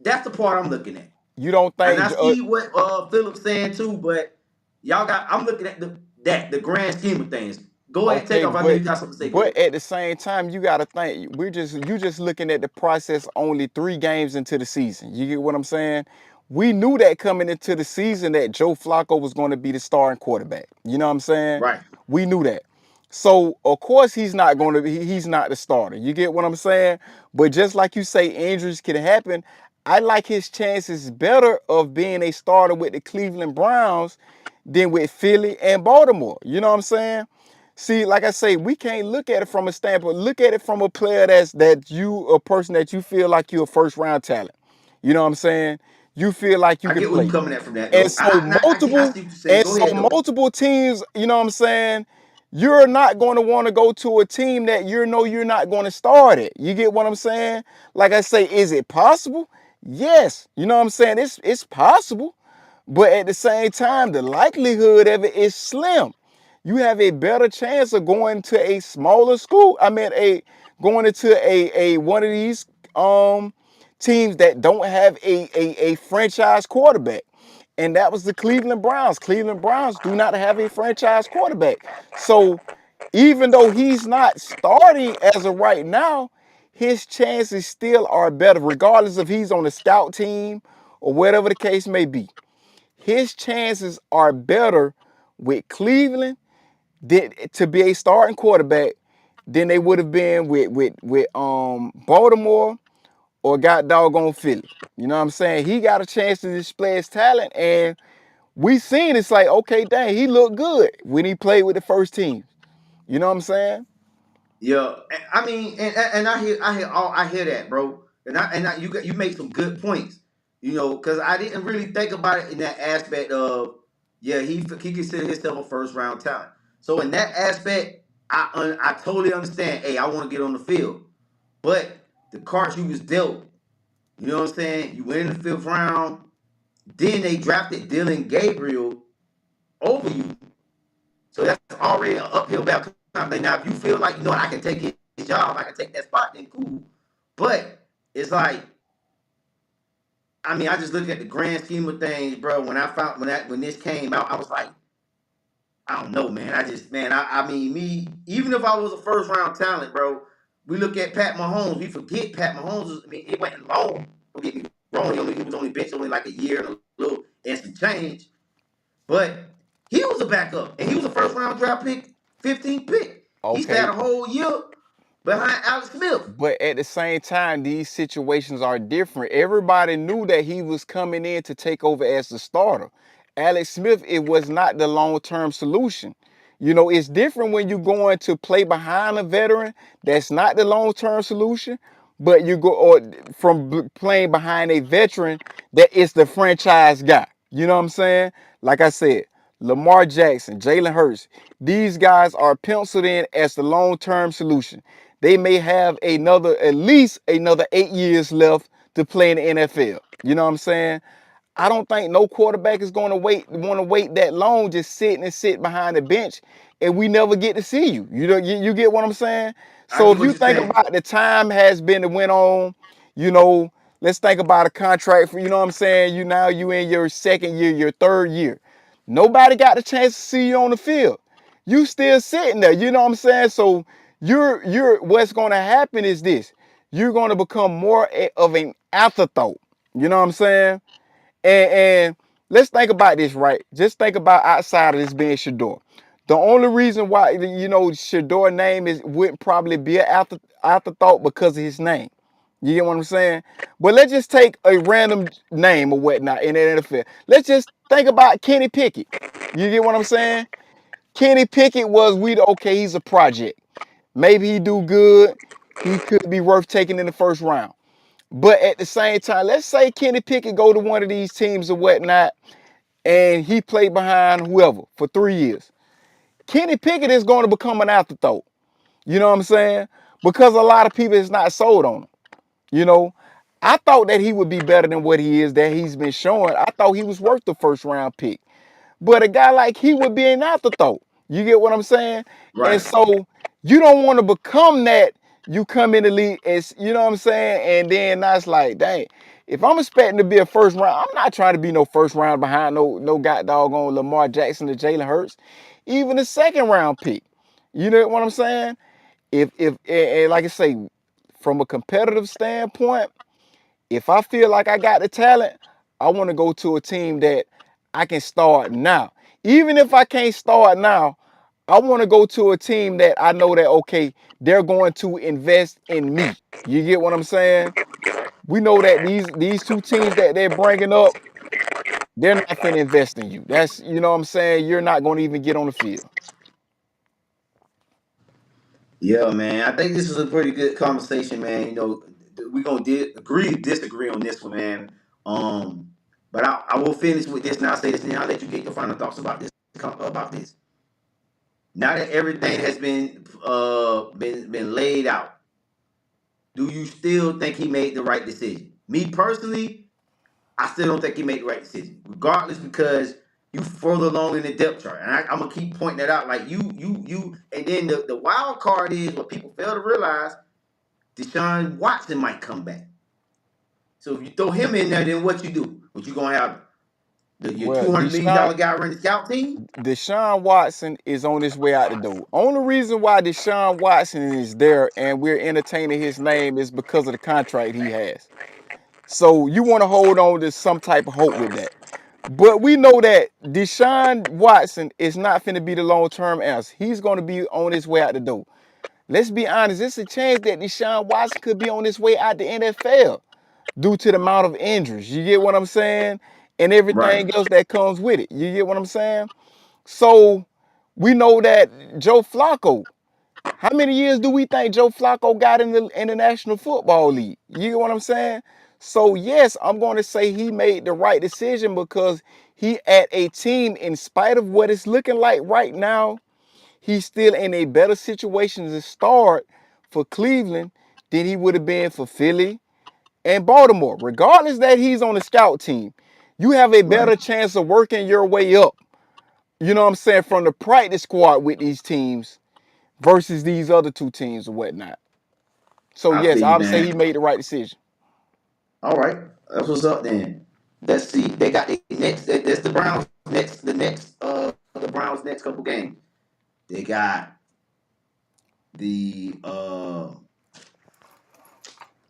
That's the part I'm looking at. you don't And think I see what Philip's saying too, but y'all got. I'm looking at the grand scheme of things. Go ahead, take okay, off. I know but you got something to say, but Greg. at the same time, you gotta think you just looking at the process only 3 games into the season. You get what I'm saying? We knew that coming into the season that Joe Flacco was going to be the starting quarterback. You know what I'm saying? Right. We knew that. So of course he's not going to be. He's not the starter. You get what I'm saying? But just like you say, injuries can happen. I like his chances better of being a starter with the Cleveland Browns than with Philly and Baltimore. You know what I'm saying? See, like I say, we can't look at it from a standpoint. Look at it from a player a person that you feel like you're a first round talent. You know what I'm saying? You feel like you I can get where you play. coming at from that And though. so I multiple see what you're saying. and Go so ahead though. multiple teams, you know what I'm saying? You're not going to want to go to a team that you're not going to start it. You get what I'm saying? Like I say, is it possible? Yes. You know what I'm saying? It's possible. But at the same time, the likelihood of it is slim. You have a better chance of going to a smaller school. I mean, going into a one of these teams that don't have a franchise quarterback. And that was the Cleveland Browns. Cleveland Browns do not have a franchise quarterback. So even though he's not starting as of right now, his chances still are better, regardless if he's on the scout team or whatever the case may be. His chances are better with Cleveland to be a starting quarterback than they would have been with Baltimore or got doggone Philly. You know what I'm saying? He got a chance to display his talent, and we seen it's like, okay, dang, he looked good when he played with the first team. You know what I'm saying? Yeah, I mean, and I hear that, bro. And you make some good points, because I didn't really think about it in that aspect of yeah, he considered himself a first round talent. So in that aspect, I totally understand. Hey, I want to get on the field, but the cards you was dealt, you know what I'm saying? You went in the fifth round, then they drafted Dylan Gabriel over you. So that's already an uphill battle. Now, if you feel like I can take his job, I can take that spot, then cool. But it's like, I mean, I just look at the grand scheme of things, bro. When I found when this came out, I was like, I don't know, man. I mean, me, even if I was a first round talent, bro, we look at Pat Mahomes, we forget Pat Mahomes. I mean, it went long. Don't get me wrong. He was only benched only like a year and a little and some change. But he was a backup, and he was a first round draft pick, 15th pick. He sat Okay, a whole year behind Alex Smith. but at the same time, these situations are different. Everybody knew that he was coming in to take over as the starter. Alex Smith, it was not the long-term solution. You know, it's different when you're going to play behind a veteran. That's not the long-term solution. But you go or from playing behind a veteran that is the franchise guy. You know what I'm saying? Like I said, Lamar Jackson, Jalen Hurts, these guys are penciled in as the long-term solution. They may have at least another 8 years left to play in the NFL. You know what I'm saying? I don't think no quarterback is going to want to wait that long, just sit behind the bench, and we never get to see you. You get what I'm saying? I So get if what you you're think saying. about the time has been that went on, you know, let's think about a contract for, you know what I'm saying? You in your second year, your third year. Nobody got the chance to see you on the field. You still sitting there, you know what I'm saying? So you're what's going to happen is this. You're going to become more of an afterthought. You know what I'm saying? And let's think about this, right? Just think about outside of this being Shedeur. The only reason why Shedeur name wouldn't probably be an afterthought because of his name. You get what I'm saying? But let's just take a random name or whatnot in the NFL. Let's just think about Kenny Pickett. You get what I'm saying? Kenny Pickett okay, he's a project. Maybe he do good. He could be worth taking in the first round. But at the same time, let's say Kenny Pickett go to one of these teams or whatnot, and he played behind whoever for 3 years. Kenny Pickett is going to become an afterthought. You know what I'm saying? Because a lot of people is not sold on him. You know, I thought that he would be better than what he is that he's been showing. I thought he was worth the first round pick. But a guy like he would be an afterthought. You get what I'm saying? And Right. so you don't want to become that. You come in the league as you know what I'm saying, and then that's like, dang. If I'm expecting to be a first round, I'm not trying to be no first round behind no god doggone Lamar Jackson or Jalen Hurts, even a second round pick. You know what I'm saying? If and like I say, from a competitive standpoint, if I feel like I got the talent, I want to go to a team that I can start now. Even if I can't start now, I want to go to a team that I know that, okay, they're going to invest in me. You get what I'm saying? We know that these two teams that they're bringing up, they're not finna invest in you. That's, you know what I'm saying? You're not going to even get on the field. Yeah, man. I think this is a pretty good conversation, man. We're gonna agree to disagree on this one, man. Um, but I will finish with this, and I'll say this, and I'll let you get your final thoughts about this. About this. Now that everything has been laid out, do you still think he made the right decision? Me personally, I still don't think he made the right decision, regardless, because you further along in the depth chart, and I'm gonna keep pointing that out. Like you, and then the wild card is what people fail to realize: Deshaun Watson might come back. So if you throw him in there, then what you do? What you gonna have your Well, $200 million guy running the scout team? Deshaun Watson is on his way out the door. Only reason why Deshaun Watson is there and we're entertaining his name is because of the contract he has. So you want to hold on to some type of hope with that. But we know that Deshaun Watson is not going to be the long-term answer. He's going to be on his way out the door. Let's be honest, there's a chance that Deshaun Watson could be on his way out the NFL due to the amount of injuries. You get what I'm saying? And Right, everything else that comes with it. You get what I'm saying? So we know that Joe Flacco. How many years do we think Joe Flacco got in the National Football League? You get what I'm saying? So yes, I'm going to say he made the right decision because he at a team, in spite of what it's looking like right now, he's still in a better situation to start for Cleveland than he would have been for Philly and Baltimore. Regardless that he's on the scout team, you have a right. better chance of working your way up, you know what I'm saying, from the practice squad with these teams versus these other two teams or whatnot. So I yes, feel I you, would say man. he made the right decision. All right, that's what's up then. Let's see. They got the next. That's the Browns next. The Browns next couple games. They got the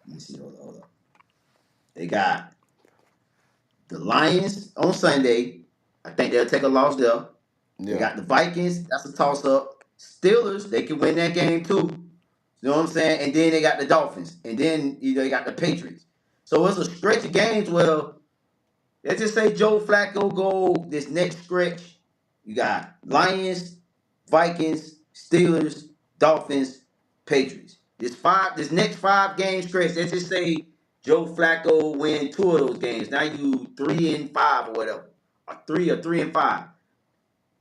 Let me see. Hold up. They got the Lions on Sunday. I think they'll take a loss there. They Yeah. got the Vikings. That's a toss up. Steelers, they can win that game too. You know what I'm saying? And then they got the Dolphins, and then they got the Patriots. So it's a stretch of games where let's just say Joe Flacco go this next stretch. You got Lions, Vikings, Steelers, Dolphins, Patriots. This next 5 game stretch. Let's just say Joe Flacco win 2 of those games. Now you 3-5 or whatever, or 3-5.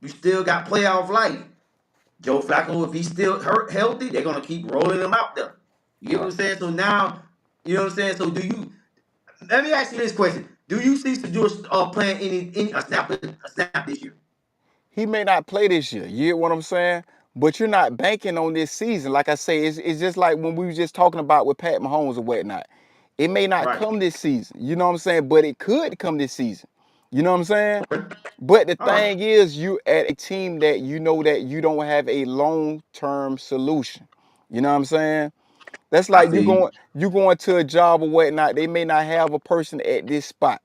You still got playoff life. Joe Flacco, if he's still healthy, they're gonna keep rolling him out there. You get what I'm saying? So now, you know what I'm saying. So do you? Let me ask you this question: do you see Shedeur playing any a snap this year? He may not play this year. You get what I'm saying? But you're not banking on this season. Like I say, it's just like when we were just talking about with Pat Mahomes or whatnot. It may not Right. come this season. You know what I'm saying? But it could come this season. You know what I'm saying? Okay. But the All right. thing is, you at a team that you know that you don't have a long-term solution. You know what I'm saying? That's I like feel you. you going to a job or whatnot. They may not have a person at this spot.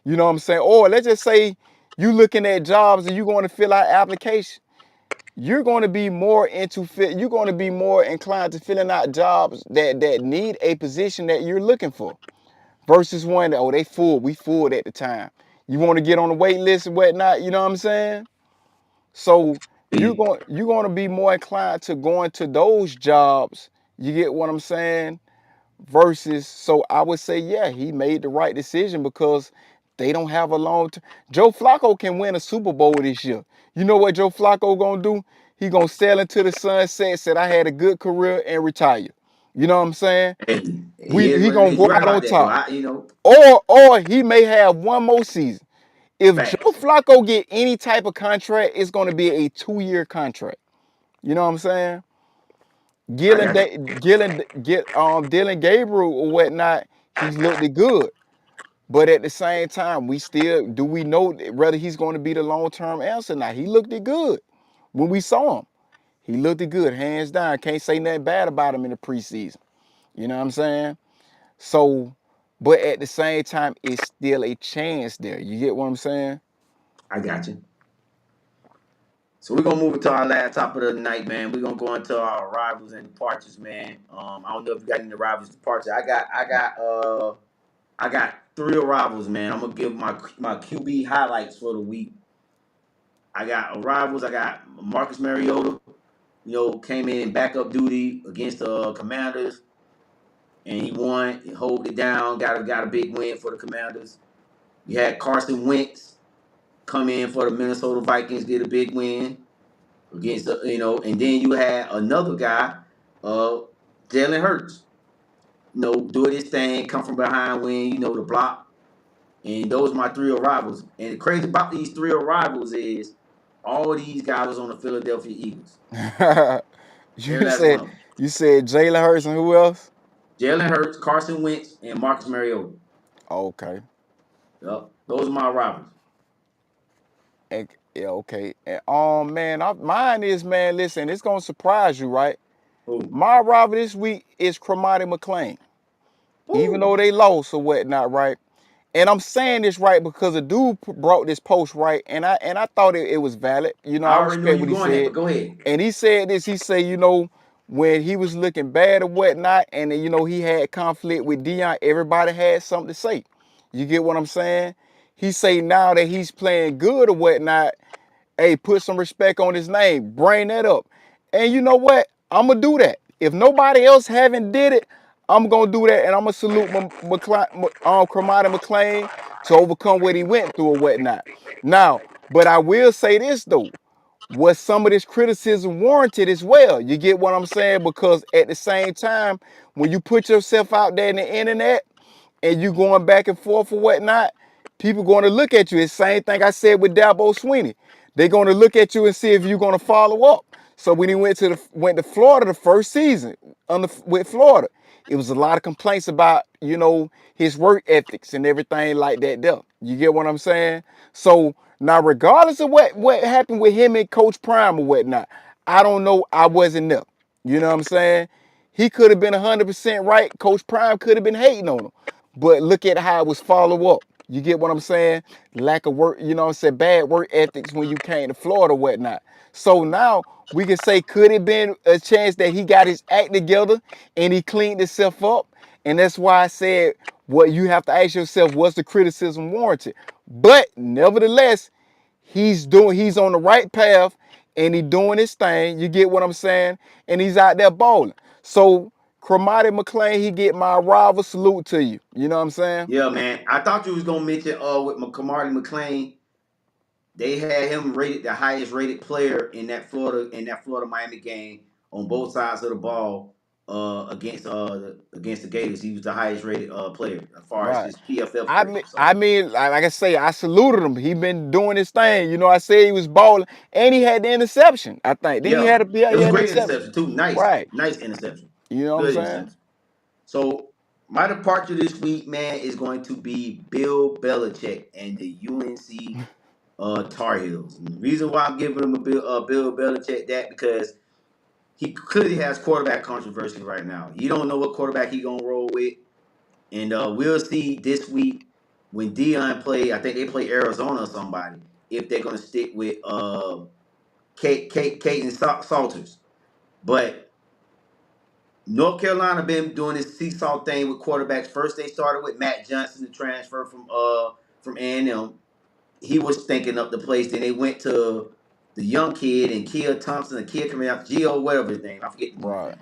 You know what I'm saying? Or let's just say you looking at jobs and you're going to fill out application. You're going to be more you're going to be more inclined to filling out jobs that need a position that you're looking for versus one that, oh, they full, we full at the time. You want to get on the wait list and whatnot, you know what I'm saying? So you're going to be more inclined to going to those jobs. You get what I'm saying? Versus, so I would say, yeah, he made the right decision because they don't have a long term. Joe Flacco can win a Super Bowl this year. You know what Joe Flacco gonna do? He gonna sail into the sunset, said I had a good career and retire. You know what I'm saying? And he is He what it gonna is. go You're right out on about that, though. top. You know, Or he may have one more season. If Joe facts. Flacco get any type of contract, it's gonna be a 2-year contract. You know what I'm saying? I got you. Dylan Gabriel or whatnot, he's looked good. But at the same time, we still do we know whether he's going to be the long-term answer or not. He looked it good when we saw him. He looked it good, hands down. Can't say nothing bad about him in the preseason. You know what I'm saying? So, but at the same time, it's still a chance there. You get what I'm saying? I got you. So we're gonna move into our last topic of the night, man. We're gonna go into our arrivals and departures, man. I don't know if you got any arrivals and departures. I got 3 arrivals, man. I'm gonna give my QB highlights for the week. I got arrivals. I got Marcus Mariota. Came in backup duty against the Commanders, and he won. He hold it down. Got a big win for the Commanders. You had Carson Wentz come in for the Minnesota Vikings, get a big win against and then you had another guy, uh, Jalen Hurts. Do his thing, come from behind, win. The block. And those are my 3 arrivals. And the crazy about these 3 arrivals is all these guys was on the Philadelphia Eagles. Every you last one said of them. you said Jalen Hurts and who else? Jalen Hurts, Carson Wentz, and Marcus Mariota. Okay. Yep. Those are my arrivals. Yeah, okay. And man, mine is, man, listen, it's gonna surprise you, right? Who? My rival this week is Cromartie McLean. Even though Woo! they lost or whatnot, right? And I'm saying this right because a dude brought this post, right, and I thought it was valid. I I already know respect you what he going at, said. but go ahead. And he said this. He said, when he was looking bad or whatnot, and then, he had conflict with Dion, everybody had something to say. You get what I'm saying? He say now that he's playing good or whatnot, hey, put some respect on his name. Bring that up. And you know what? I'm gonna do that. If nobody else haven't did it, I'm gonna do that, and I'm gonna salute Cromartie McLean to overcome what he went through or whatnot. Now, but I will say this though, was some of this criticism warranted as well? You get what I'm saying? Because at the same time, when you put yourself out there in the internet and you going back and forth or whatnot, people going to look at you. It's the same thing I said with Dabo Sweeney. They're going to look at you and see if you're going to follow up. So when he went to Florida the first season with Florida, it was a lot of complaints about his work ethics and everything like that. There, you get what I'm saying? So now, regardless of what happened with him and Coach Prime or whatnot, I don't know. I wasn't there. You know what I'm saying? He could have been 100% right. Coach Prime could have been hating on him. But look at how it was followed up. You get what I'm saying? Lack of work, you know what I'm saying? Bad work ethics when you came to Florida, whatnot. So now we can say, could it been a chance that he got his act together and he cleaned himself up? And that's why I said, what you have to ask yourself, was the criticism warranted? But nevertheless, he's on the right path and he doing his thing. You get what I'm saying? And he's out there balling. So Cromartie McClain, he get my rival salute to you. You know what I'm saying? Yeah, man. I thought you was gonna mention with Kamari McLean. They had him rated the highest rated player in that Florida Miami game on both sides of the ball against the Gators. He was the highest rated player as far as Right. his PFF I grade. mean, So I mean, like I say, I saluted him. He been doing his thing. You know, I said he was balling, and he had the interception. I think. Then he yeah, had a yeah, it he was a had the great interception. interception too. Nice, Right. nice interception. You know what I'm Good saying? interception. So my departure this week, man, is going to be Bill Belichick and the UNC Tar Heels. And the reason why I'm giving him a Bill Belichick that because he clearly has quarterback controversy right now. You don't know what quarterback he gonna roll with, and we'll see this week when Dion play. I think they play Arizona or somebody. If they're gonna stick with Kate and Salters, but North Carolina been doing this seesaw thing with quarterbacks. First, they started with Matt Johnson, the transfer from A&M. He was thinking up the place. Then they went to the young kid and Kia Thompson, the kid coming out Geo, whatever his name. I forget the dude's Right. name.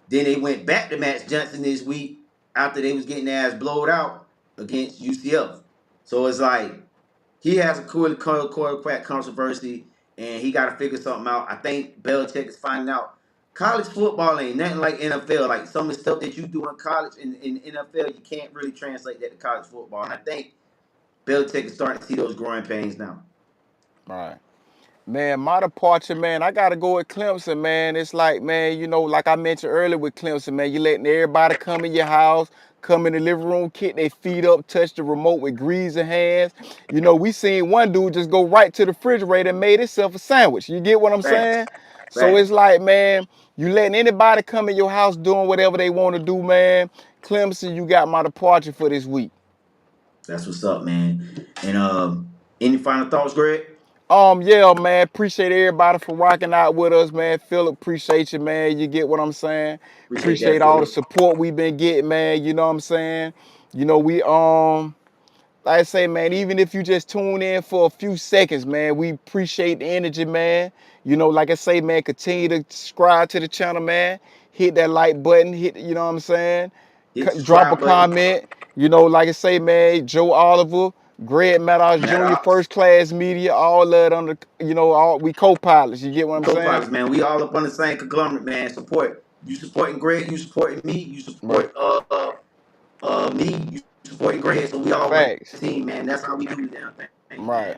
Then they went back to Matt Johnson this week after they was getting their ass blowed out against UCF. So it's like he has a cool quarterback controversy, and he got to figure something out. I think Belichick is finding out college football ain't nothing like NFL. Like some of the stuff that you do in college in NFL, you can't really translate that to college football. And I think Belichick is starting to see those growing pains now. Right. Man, my departure, man, I gotta go with Clemson, man. It's like, man, you know, like I mentioned earlier with Clemson, man, you letting everybody come in your house, come in the living room, kick their feet up, touch the remote with greasy hands. You know, we seen one dude just go right to the refrigerator and made himself a sandwich. You get what I'm saying? Facts. So it's Facts. like, man, you letting anybody come in your house doing whatever they want to do, man. Clemson, you got my departure for this week. That's what's up, man. And any final thoughts, Greg? Yeah, man. Appreciate everybody for rocking out with us, man. Philip, appreciate you, man. You get what I'm saying? Appreciate that, Appreciate all the Philip. support we've been getting, man. You know what I'm saying? You know, we like I say, man, even if you just tune in for a few seconds, man, we appreciate the energy, man. You know, like I say, man, continue to subscribe to the channel, man. Hit that like button, you know what I'm saying? Hit the Drop a subscribe button. comment. You know, like I say, man, Joe Oliver, Greg Maddox Jr., Maddox. First Class Media, all that under, you know, all we co-pilots. You get what I'm saying? Co-pilots, man. We all up on the same conglomerate, man. Support. You supporting Greg, you supporting me, you Right. support me, you supporting Greg. So we all one Facts. team, man. That's how we do the damn thing, Right. man.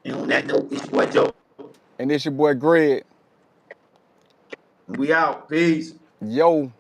And on that note, it's your boy Joe. And this your boy Greg. And we out. Peace. Yo.